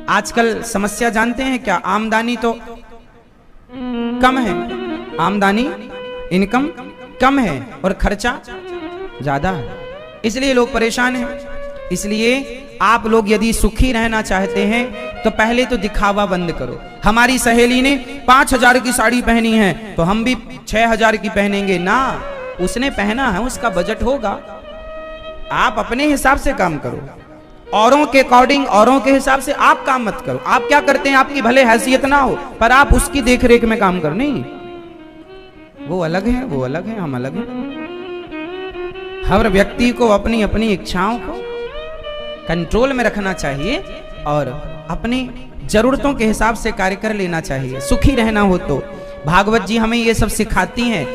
आजकल समस्या जानते हैं क्या? आमदनी तो कम है, आमदनी इनकम कम है और खर्चा ज्यादा है, इसलिए लोग परेशान हैं। इसलिए आप लोग यदि सुखी रहना चाहते हैं तो पहले तो दिखावा बंद करो। हमारी सहेली ने 5000 की साड़ी पहनी है तो हम भी 6000 की पहनेंगे ना, उसने पहना है, उसका बजट होगा। आप अपने हिसाब से काम करो, औरों के अकॉर्डिंग, औरों के हिसाब से आप काम मत करो। आप क्या करते हैं, आपकी भले हैसियत ना हो पर आप उसकी देखरेख में काम करो। नहीं, वो अलग है, वो अलग है, हम अलग हैं। हर व्यक्ति को अपनी अपनी इच्छाओं को कंट्रोल में रखना चाहिए और अपनी जरूरतों के हिसाब से कार्य कर लेना चाहिए। सुखी रहना हो तो भागवत जी हमें ये सब सिखाती हैं,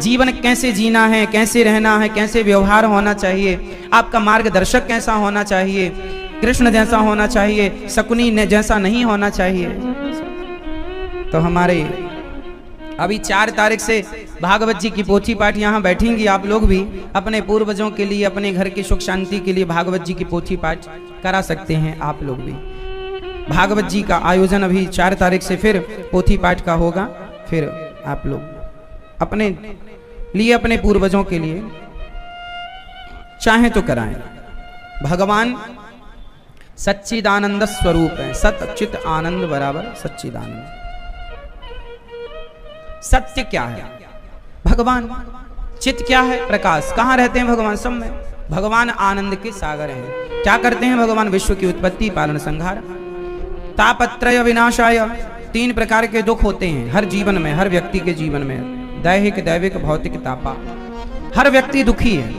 जीवन कैसे जीना है, कैसे रहना है, कैसे व्यवहार होना चाहिए, आपका मार्गदर्शक कैसा होना चाहिए, कृष्ण जैसा होना चाहिए, शकुनी ने जैसा नहीं होना चाहिए। तो हमारे अभी 4 तारीख से भागवत जी की पोथी पाठ यहाँ बैठेंगी। आप लोग भी अपने पूर्वजों के लिए, अपने घर की सुख शांति के लिए भागवत जी की पोथी पाठ करा सकते हैं। आप लोग भी भागवत जी का आयोजन अभी 4 तारीख से फिर पोथी पाठ का होगा। फिर आप लोग अपने लिए, अपने पूर्वजों के लिए चाहे तो कराएं। भगवान सच्चिदानंद स्वरूप है, सत चित आनंद बराबर सच्चिदानंद। सत्य क्या है? भगवान। चित क्या है? प्रकाश। कहाँ रहते हैं भगवान? सब में। भगवान आनंद के सागर हैं। क्या करते हैं भगवान? विश्व की उत्पत्ति, पालन, संहार। तापत्रय विनाशाय। 3 प्रकार के दुख होते हैं हर जीवन में, हर व्यक्ति के जीवन में, दैहिक, दैविक, भौतिक, तापा। हर व्यक्ति दुखी है।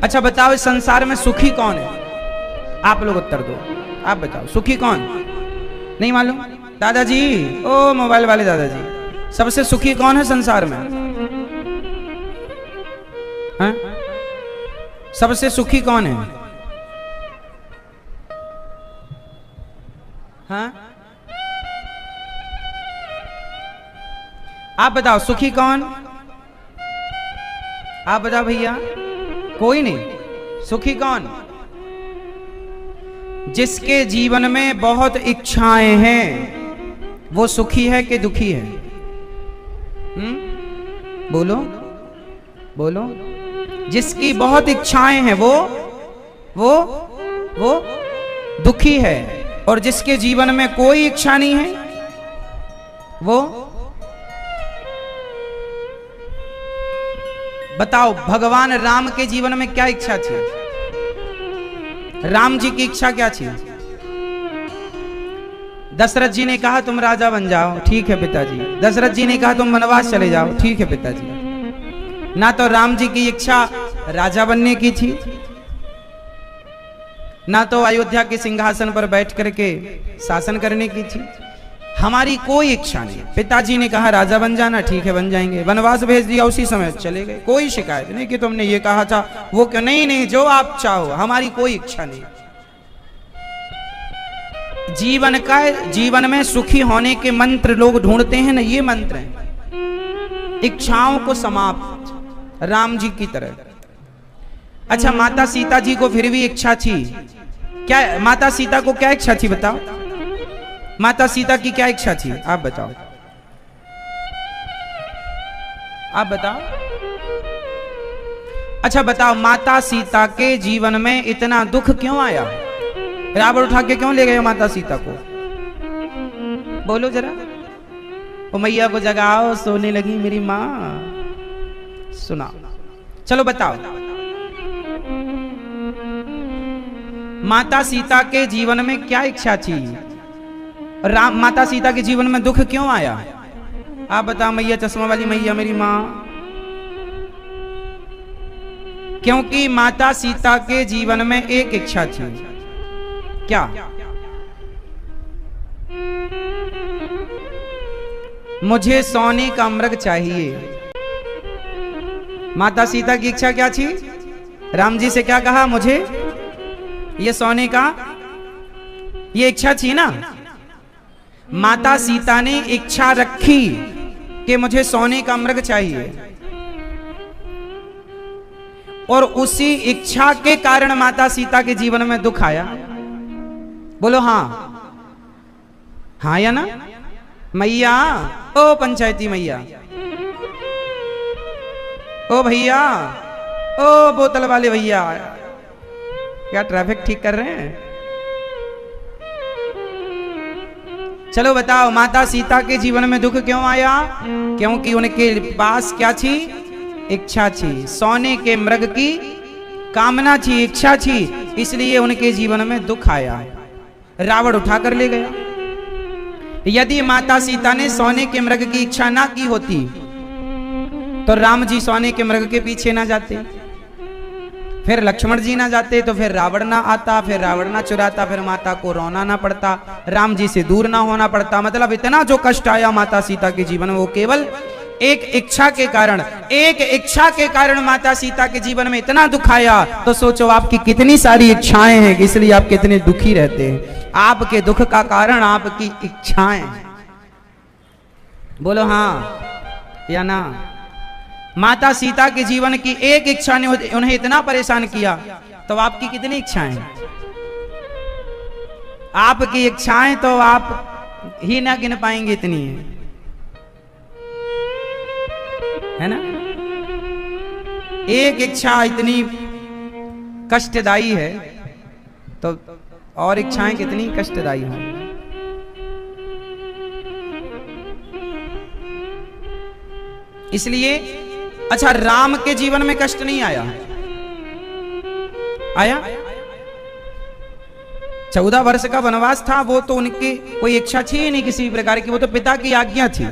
अच्छा बताओ, इस संसार में सुखी कौन है? आप लोग उत्तर दो, आप बताओ सुखी कौन? नहीं मालूम? दादाजी, ओ मोबाइल वाले दादाजी, सबसे सुखी कौन है संसार में? हाँ? सबसे सुखी कौन है? हाँ? आप बताओ सुखी कौन? आप बताओ भैया। कोई नहीं। सुखी कौन? जिसके जीवन में बहुत इच्छाएं हैं वो सुखी है कि दुखी है? बोलो बोलो। जिसकी बहुत इच्छाएं हैं वो दुखी है, और जिसके जीवन में कोई इच्छा नहीं है वो। बताओ भगवान राम के जीवन में क्या इच्छा थी? राम जी की इच्छा क्या थी? दशरथ जी ने कहा तुम राजा बन जाओ, ठीक है पिताजी। दशरथ जी ने कहा तुम वनवास चले जाओ, ठीक है पिताजी। ना तो राम जी की इच्छा राजा बनने की थी, ना तो अयोध्या के सिंहासन पर बैठ करके शासन करने की थी। हमारी कोई इच्छा नहीं। पिताजी ने कहा राजा बन जाना, ठीक है बन जाएंगे, वनवास भेज दिया, उसी समय चले गए, कोई शिकायत नहीं कि तुमने ये कहा था वो क्यों, नहीं नहीं जो आप चाहो, हमारी कोई इच्छा नहीं। जीवन में सुखी होने के मंत्र लोग ढूंढते हैं ना, ये मंत्र हैं इच्छाओं को समाप्त, राम जी की तरह। अच्छा, माता सीता जी को फिर भी इच्छा थी क्या? माता सीता को क्या इच्छा थी बताओ? माता सीता की क्या इच्छा थी आप बताओ, आप बताओ। अच्छा बताओ, माता सीता के जीवन में इतना दुख क्यों आया? रावण उठा के क्यों ले गए माता सीता को? बोलो जरा। ओ मैया को जगाओ, सोने लगी मेरी माँ, सुना। चलो बताओ, माता सीता के जीवन में क्या इच्छा थी? माता सीता के जीवन में दुख क्यों आया? आप बताओ मैया, चश्मा वाली मैया मेरी माँ। क्योंकि माता सीता के जीवन में एक इच्छा थी, क्या? मुझे सोने का मृग चाहिए। माता सीता की इच्छा क्या थी? राम जी से क्या कहा? मुझे ये सोने का, ये इच्छा थी ना। माता सीता ने इच्छा रखी कि मुझे सोने का मृग चाहिए, और उसी इच्छा के कारण माता सीता के जीवन में दुख आया। बोलो हाँ, हाँ या ना? मैया, ओ पंचायती मैया, ओ भैया, ओ बोतल वाले भैया, क्या ट्रैफिक ठीक कर रहे हैं? चलो बताओ, माता सीता के जीवन में दुख क्यों आया? क्योंकि उनके पास क्या थी? इच्छा थी, सोने के मृग की कामना थी, इच्छा थी, इसलिए उनके जीवन में दुख आया। रावण उठा कर ले गया। यदि माता सीता ने सोने के मृग की इच्छा ना की होती तो राम जी सोने के मृग के पीछे ना जाते, फिर लक्ष्मण जी ना जाते, तो फिर रावण ना आता, फिर रावण ना चुराता, फिर माता को रोना ना पड़ता, राम जी से दूर ना होना पड़ता। मतलब इतना जो कष्ट आया माता सीता के जीवन में, वो केवल एक इच्छा के कारण, एक इच्छा के कारण माता सीता के जीवन में इतना दुख आया। तो सोचो आपकी कितनी सारी इच्छाएं हैं, इसलिए आप कितने दुखी रहते हैं। आपके दुख का कारण आपकी इच्छाएं। बोलो हाँ या ना? माता सीता के जीवन की एक इच्छा ने उन्हें इतना परेशान किया, तो आपकी कितनी इच्छाएं हैं? आपकी इच्छाएं तो आप ही ना गिन पाएंगे, इतनी है ना। एक इच्छा इतनी कष्टदायी है, तो और इच्छाएं कितनी कष्टदायी होंगी। इसलिए अच्छा, राम के जीवन में कष्ट नहीं आया? आया? 14 वर्ष का वनवास था, वो तो उनकी कोई इच्छा थी ही नहीं किसी प्रकार की, वो तो पिता की आज्ञा थी,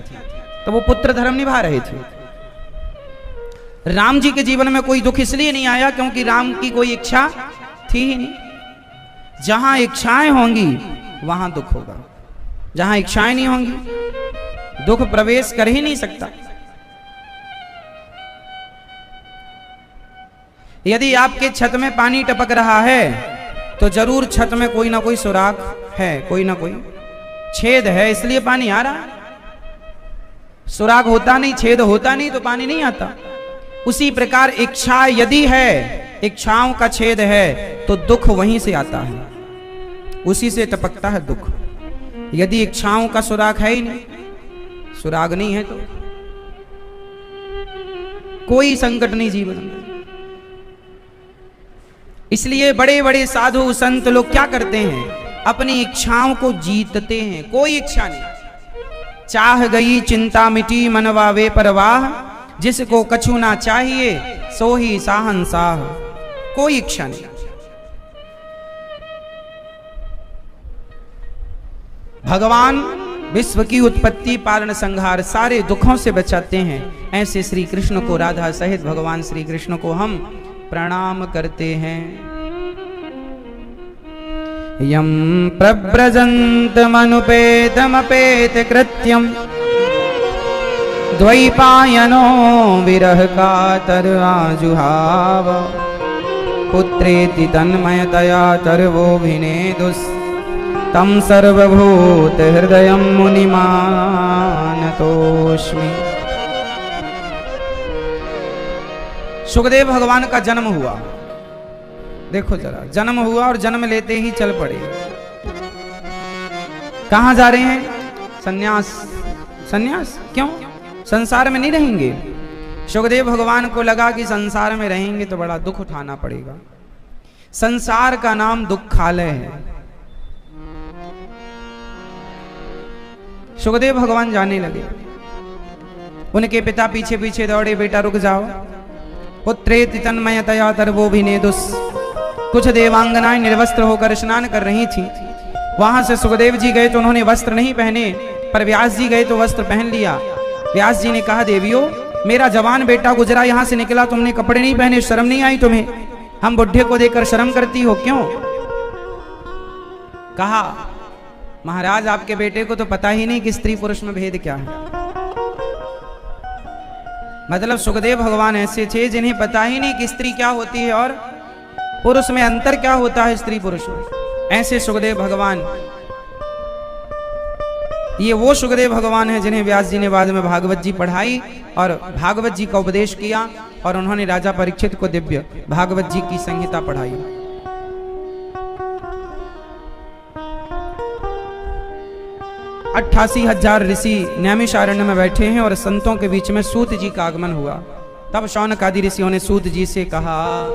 तो वो पुत्र धर्म निभा रहे थे। राम जी के जीवन में कोई दुख इसलिए नहीं आया क्योंकि राम की कोई इच्छा थी ही नहीं। जहां इच्छाएं होंगी वहां दुख होगा, जहां इच्छाएं नहीं होंगी दुख प्रवेश कर ही नहीं सकता। यदि आपके छत में पानी टपक रहा है तो जरूर छत में कोई ना कोई सुराख है, कोई ना कोई छेद है, इसलिए पानी आ रहा है। सुराख होता नहीं, छेद होता नहीं तो पानी नहीं आता। उसी प्रकार इच्छा यदि है, इच्छाओं का छेद है, तो दुख वहीं से आता है, उसी से टपकता है दुख। यदि इच्छाओं का सुराग है ही नहीं, सुराग नहीं है, तो कोई संकट नहीं जीवन में। इसलिए बड़े बड़े साधु संत लोग क्या करते हैं? अपनी इच्छाओं को जीतते हैं। कोई इच्छा नहीं, चाह गई चिंता मिटी मनवा वे परवाह, जिसको कछु ना चाहिए सो ही साहंसाह। कोई इच्छा नहीं। भगवान विश्व की उत्पत्ति पालन संहार सारे दुखों से बचाते हैं। ऐसे श्री कृष्ण को, राधा सहित भगवान श्री कृष्ण को हम प्रणाम करते हैं। यं प्रव्रजन्तमनुपेतमपेतकृत्यं द्वैपायनो विरह कातर आजुहाव पुत्रेति तन्मयतया तर्वोऽभिनेदुस् तं सर्वभूत हृदयं मुनिमानतोऽस्मि। सुखदेव भगवान का जन्म हुआ, देखो जरा, जन्म हुआ और जन्म लेते ही चल पड़े। कहां जा रहे हैं? सन्यास। सन्यास क्यों? संसार में नहीं रहेंगे। सुखदेव भगवान को लगा कि संसार में रहेंगे तो बड़ा दुख उठाना पड़ेगा। संसार का नाम दुखालय है। सुखदेव भगवान जाने लगे। उनके पिता पीछे पीछे दौड़े, बेटा रुक जाओ। पुत्रेति तन्मयतया तर्वोऽभिनेदुस्। कुछ देवांगनाएं निर्वस्त्र होकर स्नान कर रही थी। वहां से सुखदेव जी गए तो उन्होंने वस्त्र नहीं पहने, पर व्यास जी गए तो वस्त्र पहन लिया। व्यास जी ने कहा, देवियों, मेरा जवान बेटा गुजरा, यहां से निकला, तुमने कपड़े नहीं पहने, शर्म नहीं आई तुम्हें? हम बुढ़े को देखकर शर्म करती हो क्यों? कहा, महाराज आपके बेटे को तो पता ही नहीं कि स्त्री पुरुष में भेद क्या है। मतलब सुखदेव भगवान ऐसे थे जिन्हें पता ही नहीं कि स्त्री क्या होती है और पुरुष में अंतर क्या होता है, स्त्री पुरुष में। ऐसे सुखदेव भगवान, ये वो सुखदेव भगवान हैं जिन्हें व्यास जी ने बाद में भागवत जी पढ़ाई और भागवत जी का उपदेश किया और उन्होंने राजा परीक्षित को दिव्य भागवत जी की संहिता पढ़ाई। 88,000 ऋषि नैमिषारण्य में बैठे हैं और संतों के बीच में सूत जी का आगमन हुआ। तब शौनक आदि ऋषियों ने सूत जी से कहा,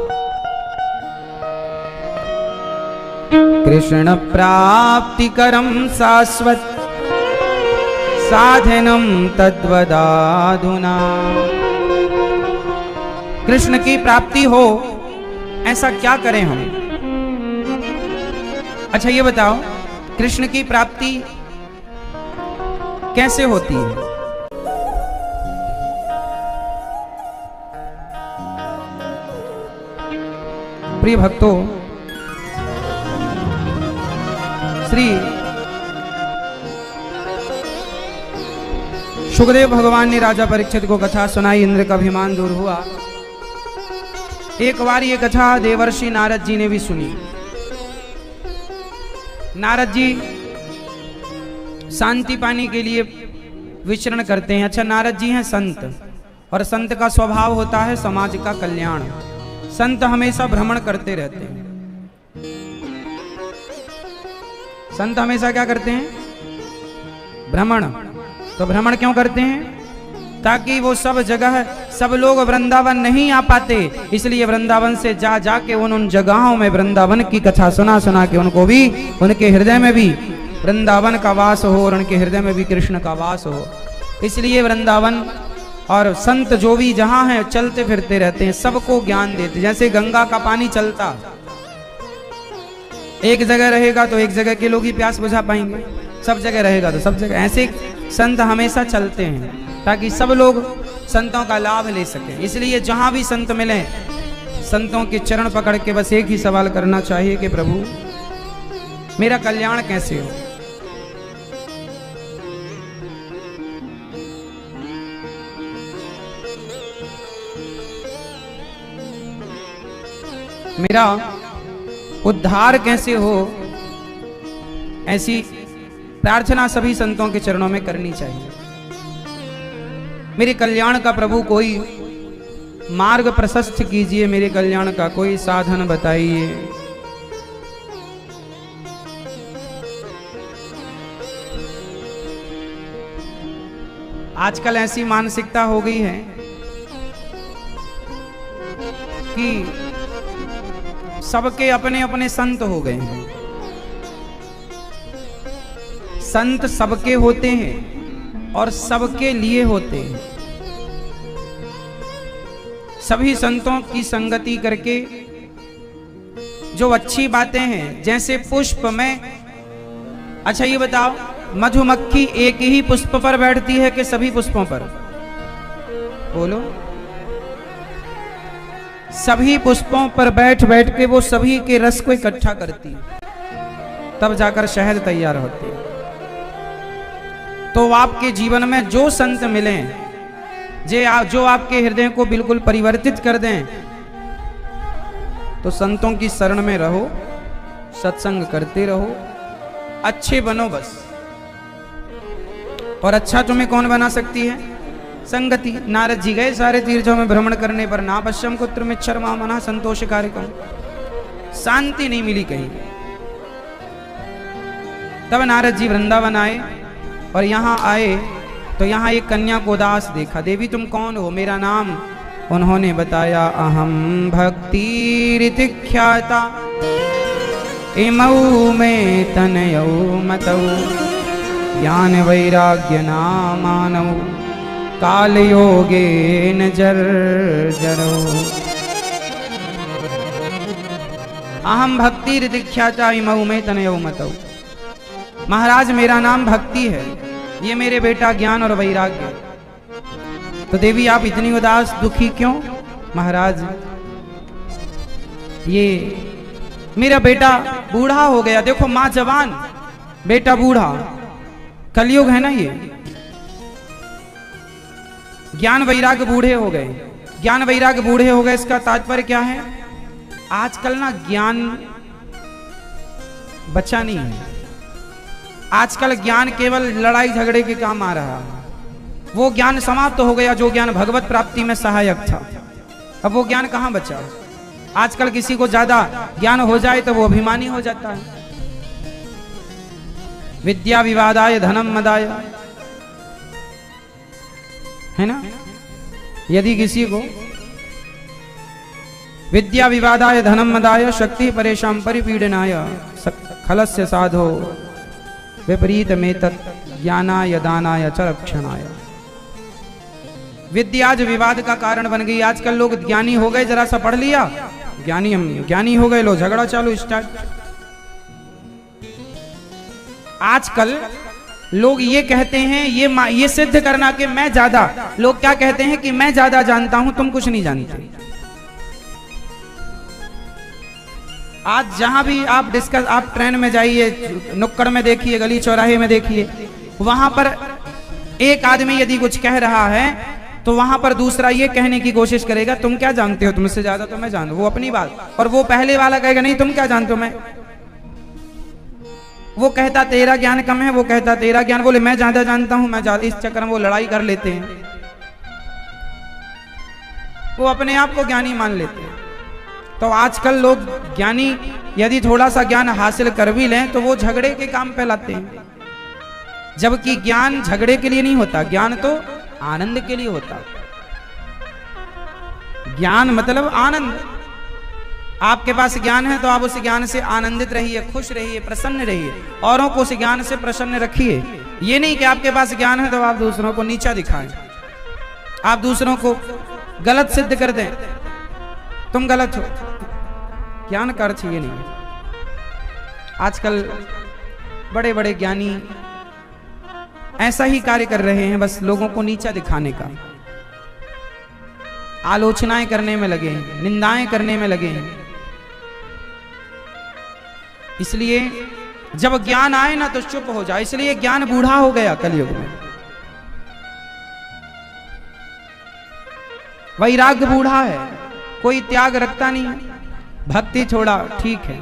कृष्ण प्राप्तिकरं शाश्वत साधनम तद्वदाधुना। कृष्ण की प्राप्ति हो ऐसा क्या करें हम? अच्छा ये बताओ, कृष्ण की प्राप्ति कैसे होती है? प्रिय भक्तों, श्री सुखदेव भगवान ने राजा परीक्षित को कथा सुनाई, इंद्र का अभिमान दूर हुआ। एक बार ये कथा देवर्षि नारद जी ने भी सुनी। नारद जी शांति पाने के लिए विचरण करते हैं। अच्छा, नारद जी हैं संत, और संत का स्वभाव होता है समाज का कल्याण। संत हमेशा भ्रमण करते रहते हैं। संत हमेशा क्या करते हैं? भ्रमण। तो भ्रमण क्यों करते हैं? ताकि वो सब जगह, सब लोग वृंदावन नहीं आ पाते, इसलिए वृंदावन से जा जाके उन जगहों में वृंदावन की कथा सुना सुना के उनको भी, उनके हृदय में भी वृंदावन का वास हो और उनके हृदय में भी कृष्ण का वास हो। इसलिए वृंदावन और संत जो भी जहां हैं चलते फिरते रहते हैं, सबको ज्ञान देते। जैसे गंगा का पानी चलता, एक जगह रहेगा तो एक जगह के लोग ही प्यास बुझा पाएंगे, सब जगह रहेगा तो सब जगह। ऐसे संत हमेशा चलते हैं ताकि सब लोग संतों का लाभ ले सकें। इसलिए जहां भी संत मिले, संतों के चरण पकड़ के बस एक ही सवाल करना चाहिए कि प्रभु मेरा कल्याण कैसे हो। मेरा उद्धार कैसे हो, ऐसी प्रार्थना सभी संतों के चरणों में करनी चाहिए। मेरे कल्याण का प्रभु कोई मार्ग प्रशस्त कीजिए, मेरे कल्याण का कोई साधन बताइए। आजकल ऐसी मानसिकता हो गई है कि सबके अपने अपने संत हो गए हैं। संत सबके होते हैं और सबके लिए होते हैं। सभी संतों की संगति करके जो अच्छी बातें हैं, जैसे पुष्प में, अच्छा ये बताओ, मधुमक्खी एक ही पुष्प पर बैठती है कि सभी पुष्पों पर? बोलो। सभी पुष्पों पर बैठ बैठ के वो सभी के रस को इकट्ठा करती है। तब जाकर शहद तैयार होती है। तो आपके जीवन में जो संत मिले, जो आपके हृदय को बिल्कुल परिवर्तित कर दें, तो संतों की शरण में रहो, सत्संग करते रहो, अच्छे बनो बस। और अच्छा तुम्हें कौन बना सकती है? संगति। नारद जी गए सारे तीर्थों में भ्रमण करने पर, ना पश्यम कुत्र मिच्छर मामना संतोष कार्यक्रम, शांति नहीं मिली कहीं। तब नारद जी वृंदावन आए और यहाँ आए तो यहाँ एक कन्या को दास देखा। देवी तुम कौन हो? मेरा नाम। उन्होंने बताया, अहम भक्ति ऋतिख्याता इमऊ में तनयौ मतौ ज्ञान वैराग्य नामानौ काल योगे न जर्जरो। अहम भक्ति ऋतिख्याता इमऊ में तनयौ मतौ। महाराज मेरा नाम भक्ति है, ये मेरे बेटा ज्ञान और वैराग्य। तो देवी आप इतनी उदास दुखी क्यों? महाराज ये मेरा बेटा बूढ़ा हो गया। देखो माँ जवान, बेटा बूढ़ा, कलयुग है ना ये। ज्ञान वैराग्य बूढ़े हो गए। ज्ञान वैराग्य बूढ़े हो गए, इसका तात्पर्य क्या है? आजकल ना ज्ञान बचा नहीं है। आजकल ज्ञान केवल लड़ाई झगड़े के काम आ रहा है। वो ज्ञान समाप्त हो गया जो ज्ञान भगवत प्राप्ति में सहायक था। अब वो ज्ञान कहां बचा? आजकल किसी को ज्यादा ज्ञान हो जाए तो वो अभिमानी हो जाता है। विद्या विवादाय धनम मदाय, है ना? यदि किसी को विद्या विवादाय धनम मदाय शक्ति परेशान परिपीडनाय खलस्य साधो विपरीत में ज्ञानाय दानाय च रक्षणाय। विद्या आज विवाद का कारण बन गई। आजकल लोग ज्ञानी हो गए, जरा सा पढ़ लिया, ज्ञानी हम ज्ञानी हो गए, लो झगड़ा चालू स्टार्ट। आजकल लोग ये कहते हैं, ये सिद्ध करना कि मैं ज्यादा, लोग क्या कहते हैं कि मैं ज्यादा जानता हूं, तुम कुछ नहीं जानते। आज जहां भी आप आप ट्रेन में जाइए, नुक्कड़ में देखिए, गली चौराहे में देखिए, वहां पर एक आदमी यदि कुछ कह रहा है तो वहां पर दूसरा ये कहने की कोशिश करेगा, तुम क्या जानते हो, तुमसे ज्यादा तो मैं जानू, वो अपनी बात। और वो पहले वाला कहेगा, नहीं तुम क्या जानते हो, मैं। वो कहता तेरा ज्ञान कम है, वो कहता तेरा ज्ञान, बोले मैं ज्यादा जानता हूं, मैं ज्यादा। इस चक्कर में वो लड़ाई कर लेते हैं। वो अपने आप को ज्ञानी मान लेते हैं। तो आजकल लोग ज्ञानी यदि थोड़ा सा ज्ञान हासिल कर भी लें तो वो झगड़े के काम पे लाते हैं। जबकि ज्ञान झगड़े के लिए नहीं होता, ज्ञान तो आनंद के लिए होता। ज्ञान मतलब आनंद। आपके पास ज्ञान है तो आप उस ज्ञान से आनंदित रहिए, खुश रहिए, प्रसन्न रहिए, औरों को उस ज्ञान से प्रसन्न रखिए। ये नहीं कि आपके पास ज्ञान है तो आप दूसरों को नीचा दिखाएं, आप दूसरों को गलत सिद्ध कर दें, तुम गलत हो। ज्ञान का अर्थ ये नहीं है। आजकल बड़े बड़े ज्ञानी ऐसा ही कार्य कर रहे हैं, बस लोगों को नीचा दिखाने का। आलोचनाएं करने में लगे हैं, निंदाएं करने में लगे हैं। इसलिए जब ज्ञान आए ना तो चुप हो जाए। इसलिए ज्ञान बूढ़ा हो गया कलयुग में। वैराग्य बूढ़ा है, कोई त्याग रखता नहीं है, भक्ति थोड़ा ठीक है।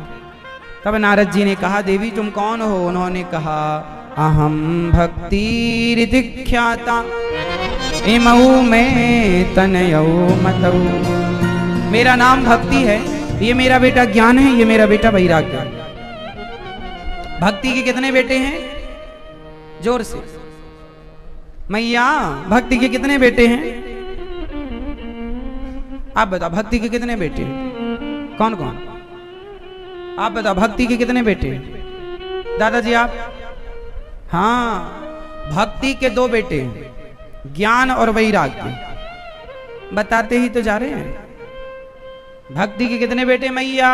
तब नारद जी ने कहा, देवी तुम कौन हो? उन्होंने कहा, अहम भक्ति ऋतिख्याता इमऊ में तनयौ मतौ। मेरा नाम भक्ति है, ये मेरा बेटा ज्ञान है, ये मेरा बेटा वैराग्य है। भक्ति के कितने बेटे हैं? जोर से मैया, भक्ति के कितने बेटे हैं? आप बताओ, भक्ति के कितने बेटे हैं? कौन कौन? आप बताओ, भक्ति के कितने बेटे हैं? दादाजी आप? हाँ, भक्ति के 2 बेटे हैं, ज्ञान और वैराग्य। बताते ही तो जा रहे हैं। भक्ति के कितने बेटे मैया?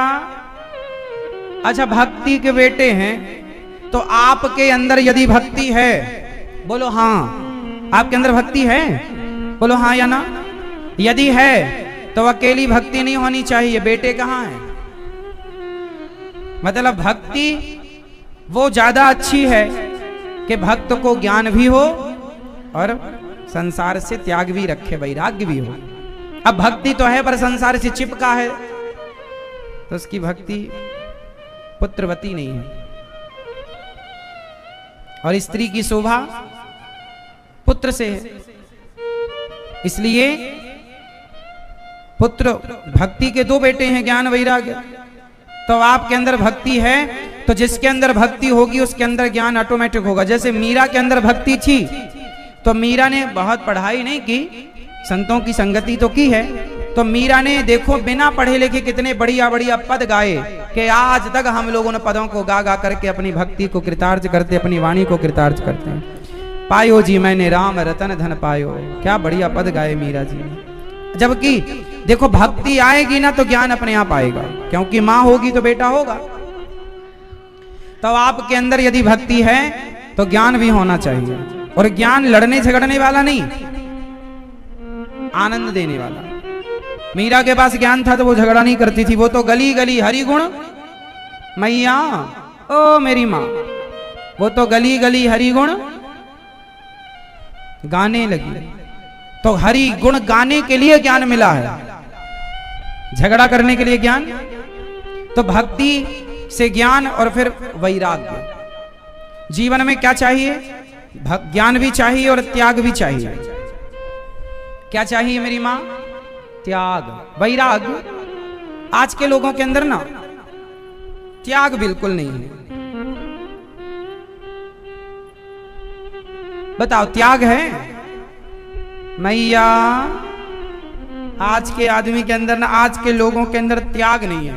अच्छा, भक्ति के बेटे हैं तो आपके अंदर यदि भक्ति है, बोलो हाँ। आपके अंदर भक्ति है? बोलो हाँ या ना। यदि है तो अकेली भक्ति नहीं होनी चाहिए, बेटे कहाँ हैं? मतलब भक्ति वो ज्यादा अच्छी है कि भक्त को ज्ञान भी हो और संसार से त्याग भी रखे, वैराग्य भी हो। अब भक्ति तो है पर संसार से चिपका है तो उसकी भक्ति पुत्रवती नहीं है। और स्त्री की शोभा पुत्र से है, इसलिए पुत्र भक्ति के दो बेटे हैं, ज्ञान वैराग्य। तो आपके अंदर भक्ति है तो जिसके अंदर भक्ति होगी उसके अंदर ज्ञान ऑटोमेटिक होगा। जैसे मीरा के अंदर भक्ति थी तो मीरा ने बहुत पढ़ाई नहीं की, संतों की संगति तो की है, तो मीरा ने देखो बिना पढ़े लिखे कितने बढ़िया बढ़िया पद गाए कि आज तक हम लोगों ने पदों को गा गा करके अपनी भक्ति को कृतार्थ करते, अपनी वाणी को कृतार्थ करते हैं। पायो जी मैंने राम रतन धन पायो, क्या बढ़िया पद गाए मीरा जी ने। जबकि देखो भक्ति आएगी ना तो ज्ञान अपने आप आएगा, क्योंकि मां होगी तो बेटा होगा। तो आपके अंदर यदि भक्ति है तो ज्ञान भी होना चाहिए, और ज्ञान लड़ने झगड़ने वाला नहीं, आनंद देने वाला। मीरा के पास ज्ञान था तो वो झगड़ा नहीं करती थी, वो तो गली गली हरि गुण मैया ओ मेरी मां, वो तो गली गली हरि गुण गाने लगी। तो हरि गुण गाने के लिए ज्ञान मिला है, झगड़ा करने के लिए ज्ञान। तो भक्ति से ज्ञान और फिर वैराग्य। जीवन में क्या चाहिए? ज्ञान भी चाहिए और त्याग भी चाहिए। क्या चाहिए मेरी मां? त्याग, वैराग्य। आज के लोगों के अंदर ना त्याग बिल्कुल नहीं है। बताओ त्याग है मैया? आज के आदमी के अंदर ना, आज के लोगों के अंदर त्याग नहीं है।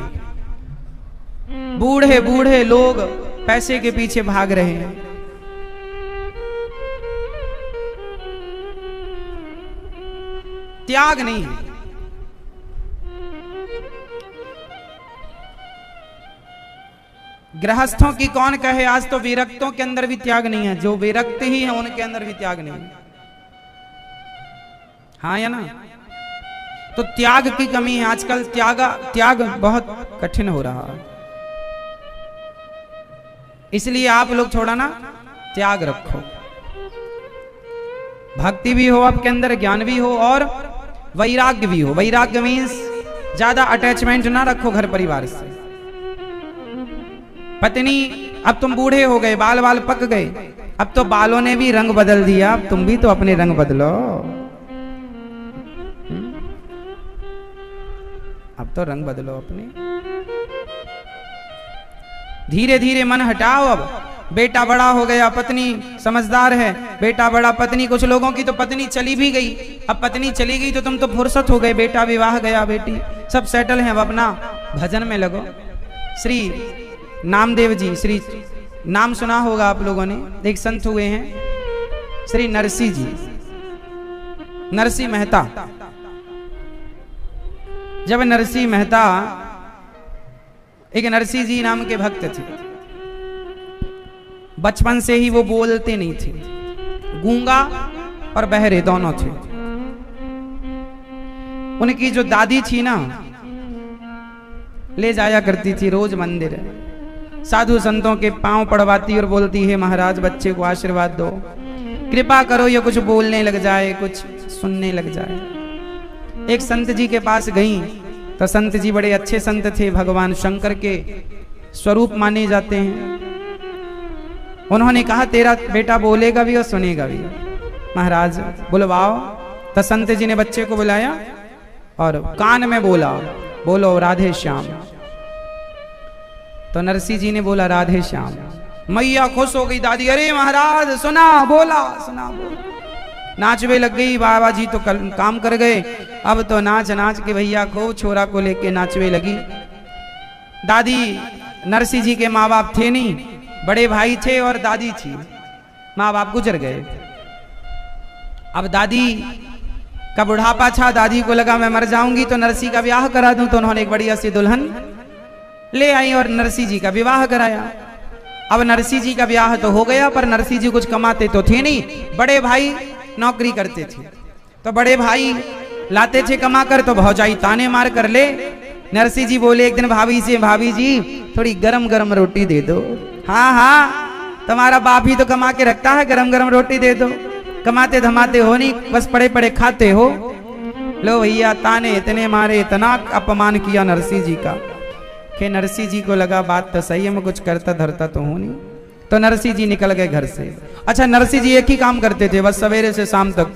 बूढ़े बूढ़े लोग पैसे के पीछे भाग रहे हैं। त्याग नहीं है। गृहस्थों की कौन कहे, आज तो विरक्तों के अंदर भी त्याग नहीं है। जो विरक्त ही है उनके अंदर भी त्याग नहीं है। हाँ या ना? तो त्याग की कमी है आजकल। त्याग बहुत कठिन हो रहा है। इसलिए आप लोग थोड़ा ना त्याग रखो। भक्ति भी हो आपके अंदर, ज्ञान भी हो और वैराग्य भी हो। वैराग्य मीन्स ज्यादा अटैचमेंट ना रखो घर परिवार से। पत्नी, अब तुम बूढ़े हो गए, बाल बाल पक गए, अब तो बालों ने भी रंग बदल दिया, अब तुम भी तो अपने रंग बदलो। अब तो रंग बदलो अपने। धीरे धीरे मन हटाओ। अब बेटा बड़ा हो गया, पत्नी समझदार है, बेटा बड़ा, पत्नी, कुछ लोगों की तो पत्नी चली भी गई। अब पत्नी चली गई तो तुम तो फुर्सत हो गए, बेटा विवाह गया, बेटी सब सेटल हैं, अब अपना भजन में लगो। श्री नामदेव जी, श्री नाम सुना होगा आप लोगों ने, एक संत हुए हैं श्री नरसिंह जी, नरसिंह मेहता। जब नरसिंह मेहता, एक नरसिंह जी नाम के भक्त थे, बचपन से ही वो बोलते नहीं थे, गूंगा और बहरे दोनों थे। उनकी जो दादी थी ना, ले जाया करती थी रोज मंदिर, साधु संतों के पांव पड़वाती और बोलती है महाराज बच्चे को आशीर्वाद दो, कृपा करो ये कुछ बोलने लग जाए, कुछ सुनने लग जाए। एक संत जी के पास गई तो संत जी बड़े अच्छे संत थे, भगवान शंकर के स्वरूप माने जाते हैं। उन्होंने कहा तेरा बेटा बोलेगा भी और सुनेगा भी, महाराज बुलवाओ। तो संत जी ने बच्चे को बुलाया और कान में बोला, बोलो राधे श्याम। तो नरसिंह जी ने बोला राधे श्याम। मैया खुश हो गई, दादी अरे महाराज सुना बोला, सुना बोला। नाचवे लग गई। बाबा जी तो काम कर गए, अब तो नाच नाच के भैया खूब छोरा को लेके नाचवे लगी। दादी, नरसिंह जी के माँ बाप थे नहीं, बड़े भाई थे और दादी थी, माँ बाप गुजर गए। अब दादी का बुढ़ापा था, दादी को लगा मैं मर जाऊंगी तो नरसिंह का ब्याह करा दूं, तो उन्होंने एक बढ़िया सी दुल्हन ले आई और नरसिंह जी का विवाह कराया। अब नरसिंह जी का ब्याह तो हो गया, पर नरसिंह जी कुछ कमाते तो थे नहीं, बड़े भाई नौकरी करते थे। तो बड़े भाई लाते थे कमा कर, तो भौजाई ताने मार कर ले। नरसिंह जी बोले एक दिन भाभी से, भाभी जी थोड़ी गरम गरम रोटी दे दो, हाँ हाँ, तुम्हारा बाप ही तो कमा के रखता है, गरम गरम रोटी दे दो, कमाते धमाते हो नहीं, बस पड़े पड़े खाते हो। लो भैया, ताने इतने मारे, इतना अपमान किया नरसिंह जी का कि नरसिंह जी को लगा बात तो सही है, मैं कुछ करता धरता तो हूं नहीं। तो नरसिंह जी निकल गए घर से। अच्छा, नरसिंह जी एक ही काम करते थे बस, सवेरे से शाम तक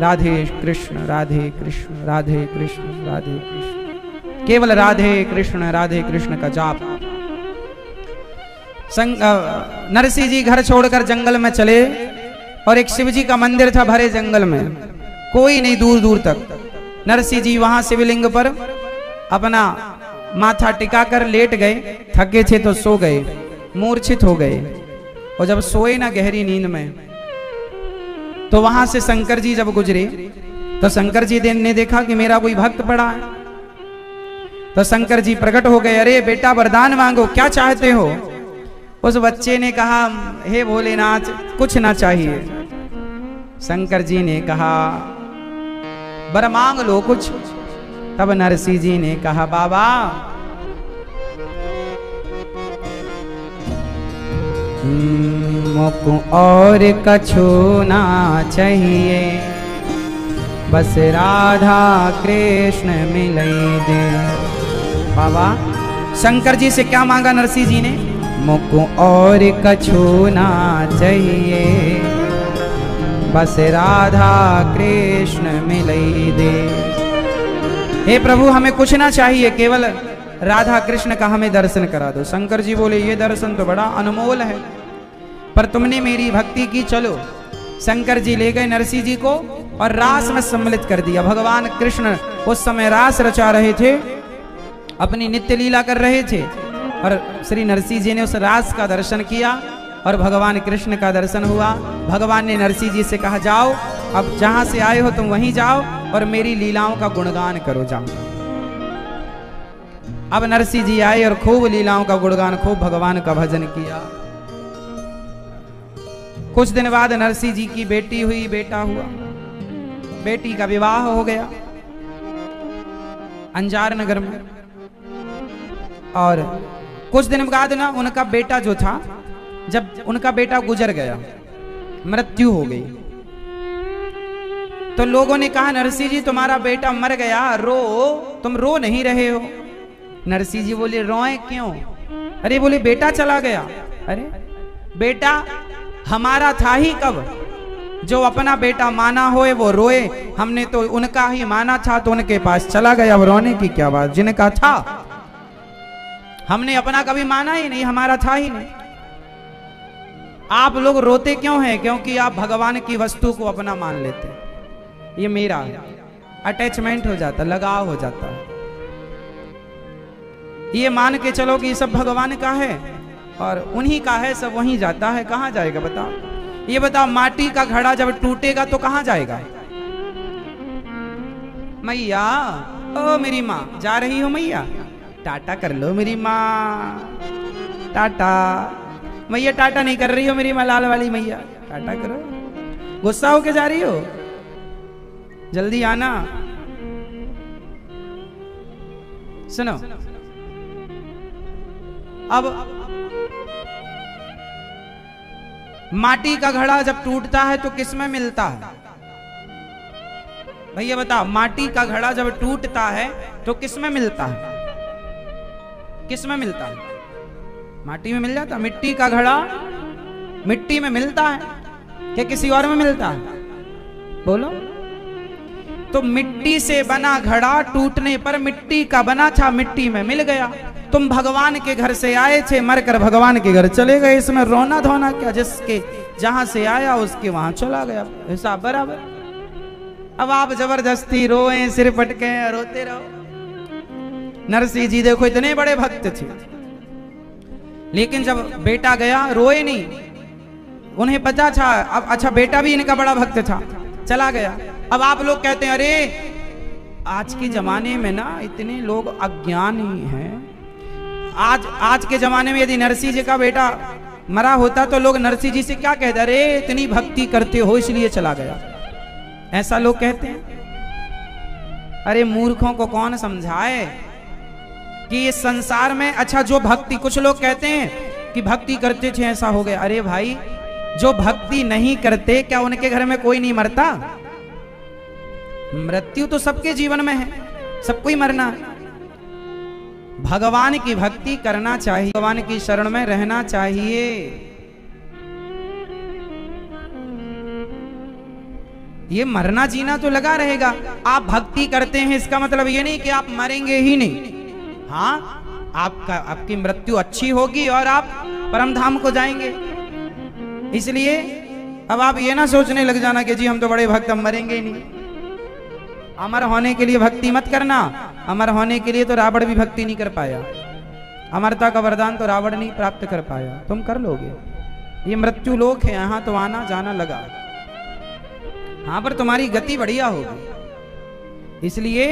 राधे कृष्ण राधे कृष्ण राधे कृष्ण राधे कृष्ण, केवल राधे कृष्ण का जाप। नरसिंह जी घर छोड़कर जंगल में चले और एक शिव जी का मंदिर था भरे जंगल में, कोई नहीं दूर दूर तक। नरसिंह जी वहां शिवलिंग पर अपना माथा टिकाकर लेट गए, थके थे तो सो गए, मूर्छित हो गए। और जब सोए ना गहरी नींद में, तो वहां से शंकर जी जब गुजरे तो शंकर जी ने देखा कि मेरा कोई भक्त पड़ा है। तो शंकर जी प्रकट हो गए, अरे बेटा वरदान मांगो, क्या चाहते हो? उस बच्चे ने कहा, हे भोलेनाथ कुछ ना चाहिए। शंकर जी ने कहा, बर मांग लो कुछ। तब नरसिंह जी ने कहा, बाबा मुझको और कछु ना चाहिए, बस राधा कृष्ण मिलई दे। बाबा शंकर जी से क्या मांगा नरसिंह जी ने? मुझको और कछु ना चाहिए, बस राधा कृष्ण मिलई दे। हे प्रभु, हमें कुछ ना चाहिए, केवल राधा कृष्ण का हमें दर्शन करा दो। शंकर जी बोले, ये दर्शन तो बड़ा अनमोल है, पर तुमने मेरी भक्ति की, चलो। शंकर जी ले गए नरसिंह जी को और रास में सम्मिलित कर दिया। भगवान कृष्ण उस समय रास रचा रहे थे, अपनी नित्य लीला कर रहे थे, और श्री नरसिंह जी ने उस रास का दर्शन किया और भगवान कृष्ण का दर्शन हुआ। भगवान ने नरसिंह जी से कहा, जाओ, अब जहां से आए हो तुम वहीं जाओ और मेरी लीलाओं का गुणगान करो, जाओ। अब नरसिंह जी आए और खूब लीलाओं का गुणगान, खूब भगवान का भजन किया। कुछ दिन बाद नरसिंह जी की बेटी हुई, बेटा हुआ, बेटी का विवाह हो गया अंजार नगर में। और कुछ दिन बाद ना उनका बेटा जो था, जब उनका बेटा गुजर गया, मृत्यु हो गई, तो लोगों ने कहा, नरसिंह जी तुम्हारा बेटा मर गया, रो, तुम रो नहीं रहे हो। नरसिंह जी बोले, रोए क्यों? अरे बोले, बेटा चला गया। अरे बेटा हमारा था ही कब? जो अपना बेटा माना होए वो रोए, हमने तो उनका ही माना था तो उनके पास चला गया, अब रोने की क्या बात? जिनका था हमने अपना कभी माना ही नहीं, हमारा था ही नहीं। आप लोग रोते क्यों हैं? क्योंकि आप भगवान की वस्तु को अपना मान लेते, ये मेरा अटैचमेंट हो जाता, लगाव हो जाता है। ये मान के चलो कि ये सब भगवान का है और उन्हीं का है, सब वहीं जाता है। कहां जाएगा बताओ? ये बताओ, माटी का घड़ा जब टूटेगा तो कहां जाएगा? मैया, ओ मेरी माँ, जा रही हो मैया? टाटा कर लो मेरी माँ, टाटा। मैया टाटा नहीं कर रही हो मेरी माँ, लाल वाली मैया, टाटा करो। गुस्सा होके जा रही हो? जल्दी आना। सुनो, अब माटी का घड़ा जब टूटता है तो किसमें मिलता है? भैया बताओ, माटी का घड़ा जब टूटता है तो किसमें मिलता है? किसमें मिलता है? माटी में मिल जाता है। मिट्टी का घड़ा मिट्टी में मिलता है क्या किसी और में मिलता है? बोलो। तो मिट्टी से बना घड़ा टूटने पर मिट्टी का बना था, मिट्टी में मिल गया। तुम भगवान के घर से आए थे, मरकर भगवान के घर चले गए, इसमें रोना धोना क्या? जिसके जहां से आया उसके वहां चला गया, हिसाब बराबर। अब आप जबरदस्ती रोए, सिर पटके, रोते रहो। नरसिंह जी देखो इतने बड़े भक्त थे, लेकिन जब बेटा गया रोए नहीं, उन्हें पता था। अब अच्छा, बेटा भी इनका बड़ा भक्त था, चला गया। अब आप लोग कहते हैं, अरे आज के जमाने में ना इतने लोग अज्ञानी हैं। आज के जमाने में यदि नरसिंह जी का बेटा मरा होता तो लोग नरसिंह जी से क्या कहते? अरे इतनी भक्ति करते हो इसलिए चला गया, ऐसा लोग कहते हैं। अरे मूर्खों को कौन समझाए? कि इस संसार में अच्छा जो भक्ति, कुछ लोग कहते हैं कि भक्ति करते थे ऐसा हो गया। अरे भाई, जो भक्ति नहीं करते क्या उनके घर में कोई नहीं मरता? मृत्यु तो सबके जीवन में है, सबको ही मरना है। भगवान की भक्ति करना चाहिए, भगवान की शरण में रहना चाहिए। ये मरना जीना तो लगा रहेगा। आप भक्ति करते हैं इसका मतलब ये नहीं कि आप मरेंगे ही नहीं। हाँ, आपकी मृत्यु अच्छी होगी और आप परम धाम को जाएंगे। इसलिए अब आप ये ना सोचने लग जाना कि जी हम तो बड़े भक्त, हम मरेंगे ही नहीं। अमर होने के लिए भक्ति मत करना। अमर होने के लिए तो रावण भी भक्ति नहीं कर पाया। अमरता का वरदान तो रावण नहीं प्राप्त कर पाया, तुम कर लोगे। ये मृत्यु लोक है, यहाँ तो आना जाना लगा। हाँ, पर तुम्हारी गति बढ़िया होगी। इसलिए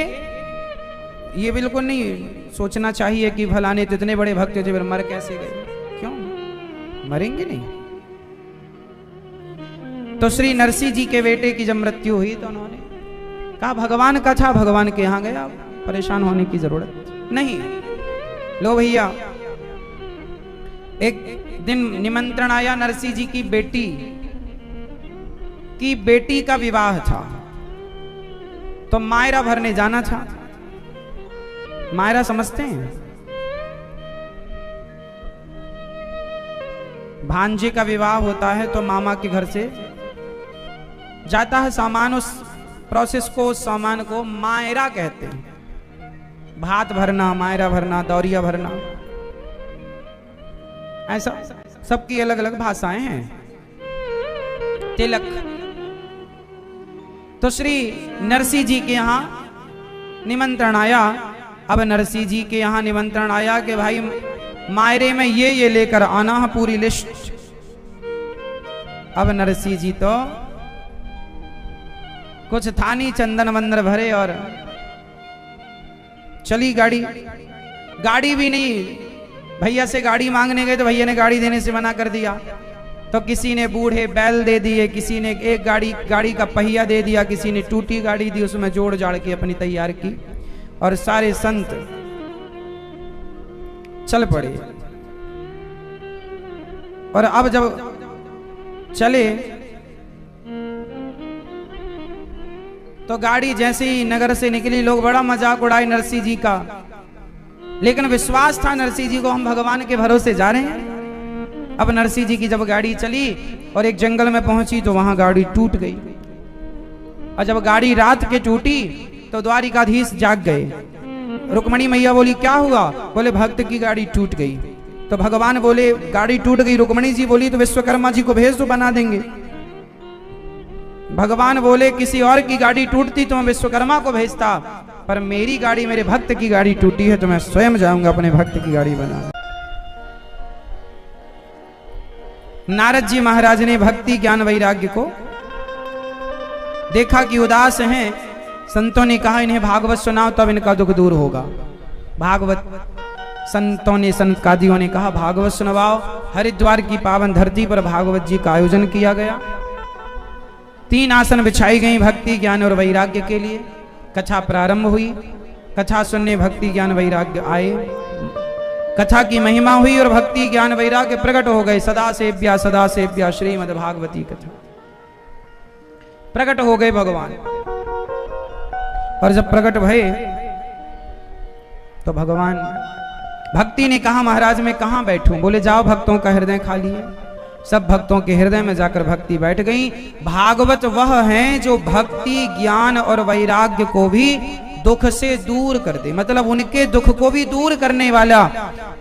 ये बिल्कुल नहीं सोचना चाहिए कि फलाने तो इतने बड़े भक्त थे फिर मर कैसे गए। क्यों मरेंगे नहीं? तो श्री नरसिंह जी के बेटे की जब मृत्यु हुई तो उन्होंने कहा भगवान का था, भगवान के यहाँ गया, परेशान होने की जरूरत नहीं। लो भैया, एक दिन निमंत्रण आया नरसिंह जी की बेटी का विवाह था, तो मायरा भरने जाना था। मायरा समझते हैं? भांजे का विवाह होता है तो मामा के घर से जाता है सामान, उस प्रोसेस को, उस सामान को मायरा कहते हैं। भात भरना, मायरा भरना, दौरिया भरना, ऐसा सबकी अलग अलग भाषाएं हैं। तिलक। तो श्री नरसिंह जी के यहाँ निमंत्रण आया। अब नरसिंह जी के यहाँ निमंत्रण आया कि भाई मायरे में ये लेकर आना है, पूरी लिस्ट। अब नरसिंह जी तो कुछ था नहीं, चंदन वंदन भरे और चली गाड़ी। गाड़ी भी नहीं, भैया से गाड़ी मांगने गए तो भैया ने गाड़ी देने से मना कर दिया। तो किसी ने बूढ़े बैल दे दिए, किसी ने एक गाड़ी का पहिया दे दिया, किसी ने टूटी गाड़ी दी, उसमें जोड़ जाड़ के अपनी तैयार की। और सारे संत चल पड़े। और अब जब चले तो गाड़ी जैसे ही नगर से निकली, लोग बड़ा मजाक उड़ाए नरसिंह जी का, लेकिन विश्वास था नरसिंह जी को, हम भगवान के भरोसे जा रहे हैं। अब नरसिंह जी की जब गाड़ी चली और एक जंगल में पहुंची तो वहां गाड़ी टूट गई। और जब गाड़ी रात के टूटी तो द्वारिकाधीश जाग गए। रुक्मणी मैया बोली क्या हुआ? बोले भक्त की गाड़ी टूट गई। तो भगवान बोले गाड़ी टूट गई। रुक्मणी जी बोली तो विश्वकर्मा जी को भेज दो, बना देंगे। भगवान बोले किसी और की गाड़ी टूटती तो मैं विश्वकर्मा को भेजता, पर मेरी गाड़ी, मेरे भक्त की गाड़ी टूटी है तो मैं स्वयं जाऊंगा अपने भक्त की गाड़ी बनाने। नारद जी महाराज ने भक्ति ज्ञान वैराग्य को देखा कि उदास हैं। संतों ने कहा इन्हें भागवत सुनाओ तब इनका दुख दूर होगा। भागवत संतों ने, संत कादियों ने कहा भागवत सुनवाओ। हरिद्वार की पावन धरती पर भागवत जी का आयोजन किया गया। 3 आसन बिछाई गई भक्ति ज्ञान और वैराग्य के लिए। कथा प्रारंभ हुई। कथा सुनने भक्ति ज्ञान वैराग्य आए। कथा की महिमा हुई और भक्ति ज्ञान वैराग्य प्रकट हो गए। सदा सेव्या श्रीमद् भागवती कथा प्रकट हो गए भगवान। और जब प्रकट भये तो भगवान भक्ति ने कहा महाराज मैं कहाँ बैठूं? बोले जाओ भक्तों का हृदय खाली है। सब भक्तों के हृदय में जाकर भक्ति बैठ गई। भागवत वह हैं जो भक्ति ज्ञान और वैराग्य को भी दुख से दूर कर दे, मतलब उनके दुख को भी दूर करने वाला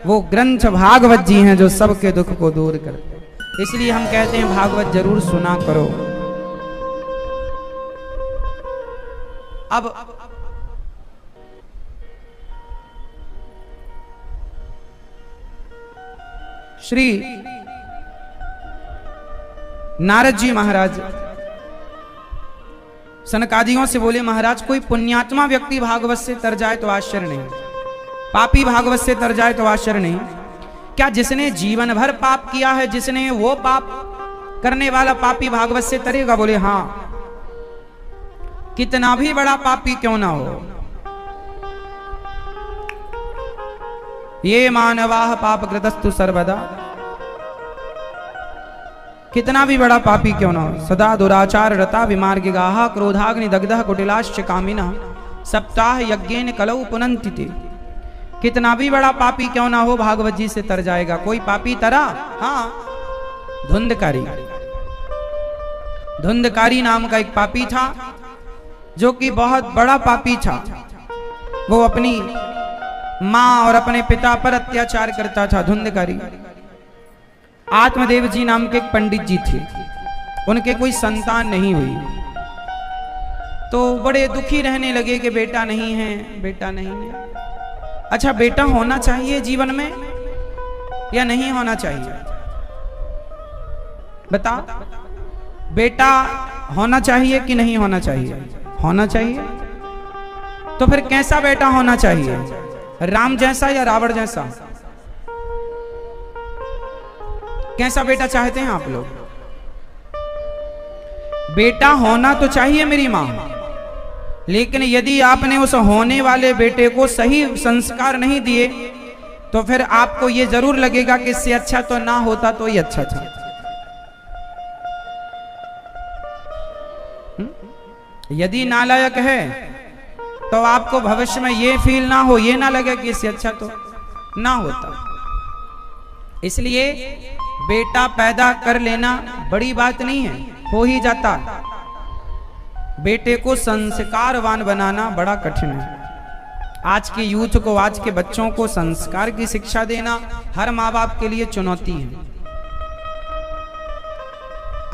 वो ग्रंथ भागवत जी हैं जो सबके दुख को दूर करते। इसलिए हम कहते हैं भागवत जरूर सुना करो। अब श्री नारद जी महाराज सनकादियों से बोले महाराज कोई पुण्यात्मा व्यक्ति भागवत से तर जाए तो आश्चर्य नहीं, पापी भागवत से तर जाए तो आश्चर्य नहीं। क्या जिसने जीवन भर पाप किया है, जिसने वो पाप करने वाला पापी भागवत से तरेगा? बोले हाँ, कितना भी बड़ा पापी क्यों ना हो। ये मानवाह पाप कृतस्तु सर्वदा, कितना भी बड़ा पापी क्यों ना हो, सदा दुराचार रता विमार्गिगाः क्रोधाग्नि दग्धः कुटिलाश्च कामिनः सप्ताह यज्ञेन कलौ पुनन्ति ते। कितना भी बड़ा पापी क्यों ना हो भागवत जी से तर जाएगा। कोई पापी तरा, हाँ, धुंधकारी। धुंधकारी नाम का एक पापी था जो कि बहुत बड़ा पापी था। वो अपनी मां और अपने पिता पर अत्याचार करता था, धुंधकारी। आत्मदेव जी नाम के एक पंडित जी थे, उनके कोई संतान नहीं हुई, तो बड़े दुखी रहने लगे कि बेटा नहीं है, बेटा नहीं है। अच्छा, बेटा होना चाहिए जीवन में या नहीं होना चाहिए? बता, बेटा होना चाहिए कि नहीं होना चाहिए? होना चाहिए। तो फिर कैसा बेटा होना चाहिए? राम जैसा या रावण जैसा? कैसा बेटा चाहते हैं आप लोग? बेटा होना तो चाहिए मेरी मां, लेकिन यदि आपने उस होने वाले बेटे को सही संस्कार नहीं दिए तो फिर आपको यह जरूर लगेगा कि इससे अच्छा तो ना होता तो ये अच्छा था। यदि नालायक है तो आपको भविष्य में ये फील ना हो, ये ना लगे कि इससे अच्छा तो ना होता। इसलिए बेटा पैदा कर लेना बड़ी बात नहीं है, हो ही जाता। बेटे को संस्कारवान बनाना बड़ा कठिन है। आज के यूथ को, आज के बच्चों को संस्कार की शिक्षा देना हर माँ बाप के लिए चुनौती है।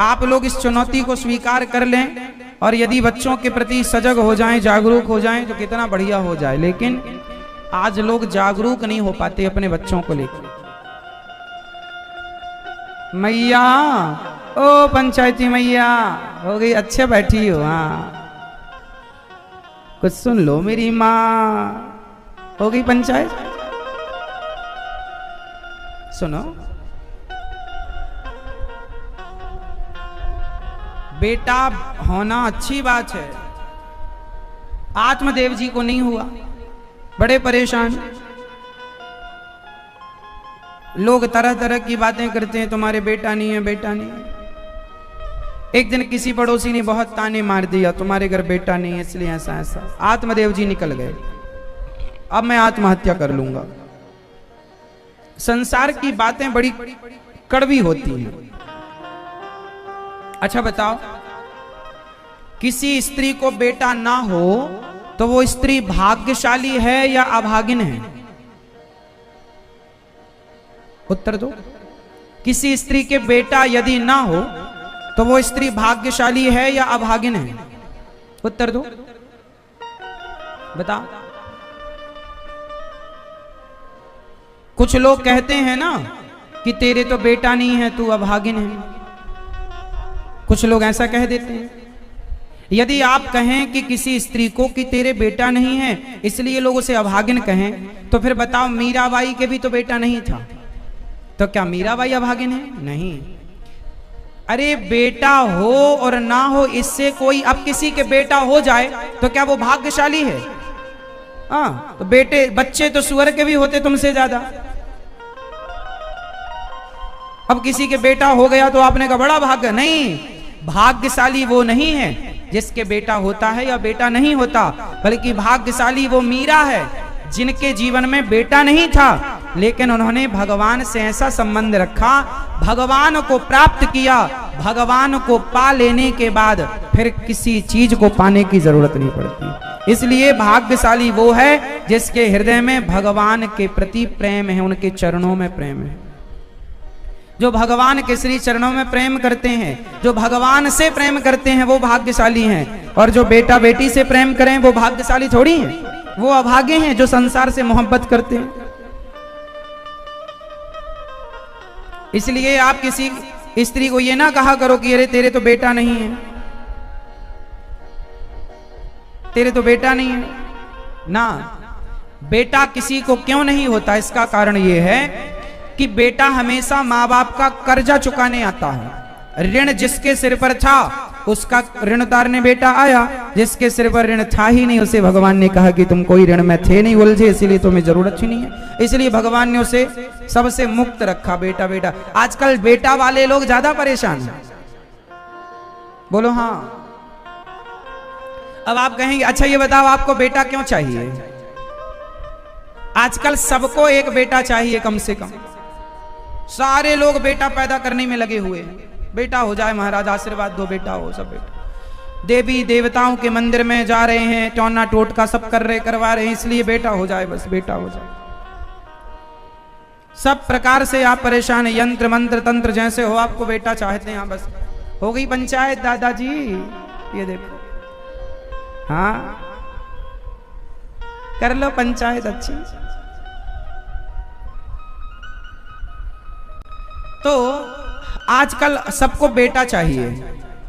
आप लोग इस चुनौती को स्वीकार कर लें और यदि बच्चों के प्रति सजग हो जाएं, जागरूक हो जाएं तो कितना बढ़िया हो जाए। लेकिन आज लोग जागरूक नहीं हो पाते अपने बच्चों को लेकर। मैया, ओ पंचायती मैया हो गई, अच्छे बैठी हो, हाँ कुछ सुन लो मेरी माँ, हो गई पंचायत, सुनो। बेटा होना अच्छी बात है। आत्मदेव जी को नहीं हुआ, बड़े परेशान। लोग तरह तरह की बातें करते हैं, तुम्हारे बेटा नहीं है, बेटा नहीं है। एक दिन किसी पड़ोसी ने बहुत ताने मार दिया, तुम्हारे घर बेटा नहीं है इसलिए ऐसा ऐसा। आत्मदेव जी निकल गए, अब मैं आत्महत्या कर लूंगा। संसार की बातें बड़ी कड़वी होती हैं। अच्छा बताओ, किसी स्त्री को बेटा ना हो तो वो स्त्री भाग्यशाली है या अभागिन है? उत्तर दो। किसी स्त्री के बेटा यदि ना हो तो वो स्त्री भाग्यशाली है या अभागिन है? उत्तर दो, बता। कुछ लोग कहते हैं ना कि तेरे तो बेटा नहीं है, तू अभागिन है। कुछ लोग ऐसा कह देते हैं। यदि आप कहें कि किसी स्त्री को कि तेरे बेटा नहीं है इसलिए लोग उसे अभागिन कहें, तो फिर बताओ मीराबाई के भी तो बेटा नहीं था, तो क्या मीराबाई अभागिन है? नहीं। अरे बेटा हो और ना हो इससे कोई, अब किसी के बेटा हो जाए तो क्या वो भाग्यशाली है? हाँ, तो बेटे बच्चे तो सुअर के भी होते तुमसे ज्यादा। अब किसी के बेटा हो गया तो आपने कहा बड़ा भाग्य। नहीं, भाग्यशाली वो नहीं है जिसके बेटा होता है या बेटा नहीं होता, बल्कि भाग्यशाली वो मीरा है जिनके जीवन में बेटा नहीं था, लेकिन उन्होंने भगवान से ऐसा संबंध रखा, भगवान को प्राप्त किया, भगवान को पा लेने के बाद फिर किसी चीज को पाने की जरूरत नहीं पड़ती। इसलिए भाग्यशाली वो है जिसके हृदय में भगवान के प्रति प्रेम है, उनके चरणों में प्रेम है। जो भगवान के श्री चरणों में प्रेम करते हैं, जो भगवान से प्रेम करते हैं, वो भाग्यशाली हैं। और जो बेटा बेटी से प्रेम करें वो भाग्यशाली थोड़ी हैं, वो अभागे हैं जो संसार से मोहब्बत करते हैं। इसलिए आप किसी स्त्री को ये ना कहा करो कि अरे तेरे तो बेटा नहीं है, तेरे तो बेटा नहीं है ना। बेटा किसी को क्यों नहीं होता, इसका कारण यह है कि बेटा हमेशा माँ बाप का कर्जा चुकाने आता है। ऋण जिसके सिर पर था उसका ऋण उतारने बेटा आया, जिसके सिर पर ऋण था ही नहीं उसे भगवान ने कहा कि तुम कोई ऋण में थे नहीं उलझे, इसीलिए तुम्हें जरूरत ही नहीं है। इसलिए भगवान ने उसे सबसे मुक्त रखा। बेटा बेटा, आजकल बेटा वाले लोग ज्यादा परेशान हैं। बोलो हाँ। अब आप कहेंगे अच्छा ये बताओ आपको बेटा क्यों चाहिए? आजकल सबको एक बेटा चाहिए कम से कम। सारे लोग बेटा पैदा करने में लगे हुए हैं। बेटा हो जाए महाराज, आशीर्वाद दो, बेटा हो, सब बेटा। देवी देवताओं के मंदिर में जा रहे हैं, टोना टोटका सब करवा रहे हैं, इसलिए बेटा हो जाए, बस बेटा हो जाए। सब प्रकार से आप परेशान हैं, यंत्र मंत्र तंत्र जैसे हो, आपको बेटा चाहते हैं। बस हो गई पंचायत दादाजी, ये देखो, हाँ कर लो पंचायत अच्छी। तो आजकल सबको बेटा चाहिए,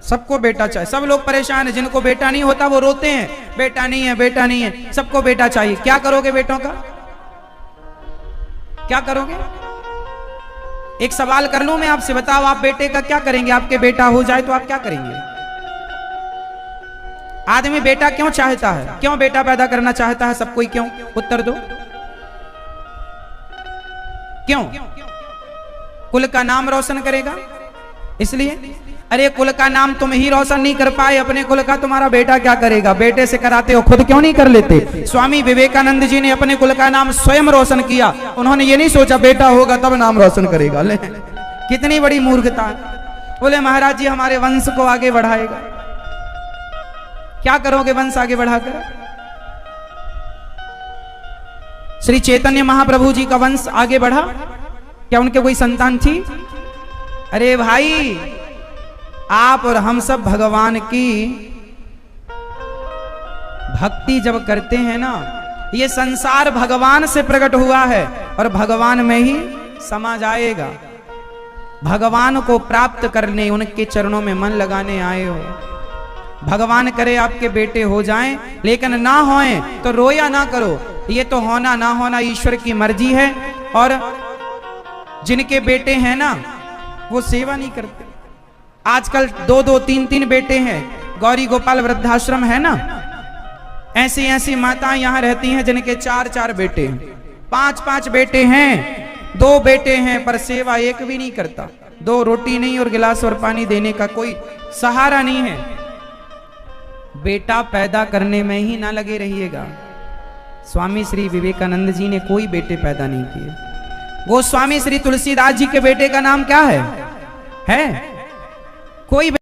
सबको बेटा चाहिए। सब लोग परेशान हैं, जिनको बेटा नहीं होता वो रोते हैं, बेटा नहीं है, बेटा नहीं है। सबको बेटा चाहिए। क्या करोगे बेटों का? क्या करोगे? एक सवाल कर लूं मैं आपसे, बताओ आप बेटे का क्या करेंगे? आपके बेटा हो जाए तो आप क्या करेंगे? आदमी बेटा क्यों चाहता है? क्यों बेटा पैदा करना चाहता है सब कोई? क्यों? उत्तर दो। क्यों? कुल का नाम रोशन करेगा इसलिए। अरे कुल का नाम तुम ही रोशन नहीं कर पाए, अपने कुल का तुम्हारा बेटा क्या करेगा? बेटे से कराते हो, खुद क्यों नहीं कर लेते? स्वामी विवेकानंद जी ने अपने कुल का नाम स्वयं रोशन किया। उन्होंने ये नहीं सोचा बेटा होगा तब नाम रोशन करेगा। ले कितनी बड़ी मूर्खता। बोले महाराज जी हमारे वंश को आगे बढ़ाएगा। क्या करोगे वंश आगे बढ़ाकर? श्री चैतन्य महाप्रभु जी का वंश आगे बढ़ा? क्या उनके कोई संतान थी? अरे भाई, आप और हम सब भगवान की भक्ति जब करते हैं ना, ये संसार भगवान से प्रकट हुआ है और भगवान में ही समा जाएगा। भगवान को प्राप्त करने, उनके चरणों में मन लगाने आए हो। भगवान करे आपके बेटे हो जाएं, लेकिन ना होएं तो रोया ना करो। ये तो होना ना होना ईश्वर की मर्जी है। और जिनके बेटे हैं ना वो सेवा नहीं करते। आजकल 2-2, 3-3 बेटे हैं। गौरी गोपाल वृद्धाश्रम है ना, ऐसी ऐसी माताएं यहां रहती हैं जिनके 4-4 बेटे हैं, 5-5 बेटे हैं, 2 बेटे हैं, पर सेवा एक भी नहीं करता। 2 रोटी नहीं और गिलास और पानी देने का कोई सहारा नहीं है। बेटा पैदा करने में ही ना लगे रहिएगा। स्वामी श्री विवेकानंद जी ने कोई बेटे पैदा नहीं किए। गोस्वामी श्री तुलसीदास जी के बेटे का नाम क्या है? कोई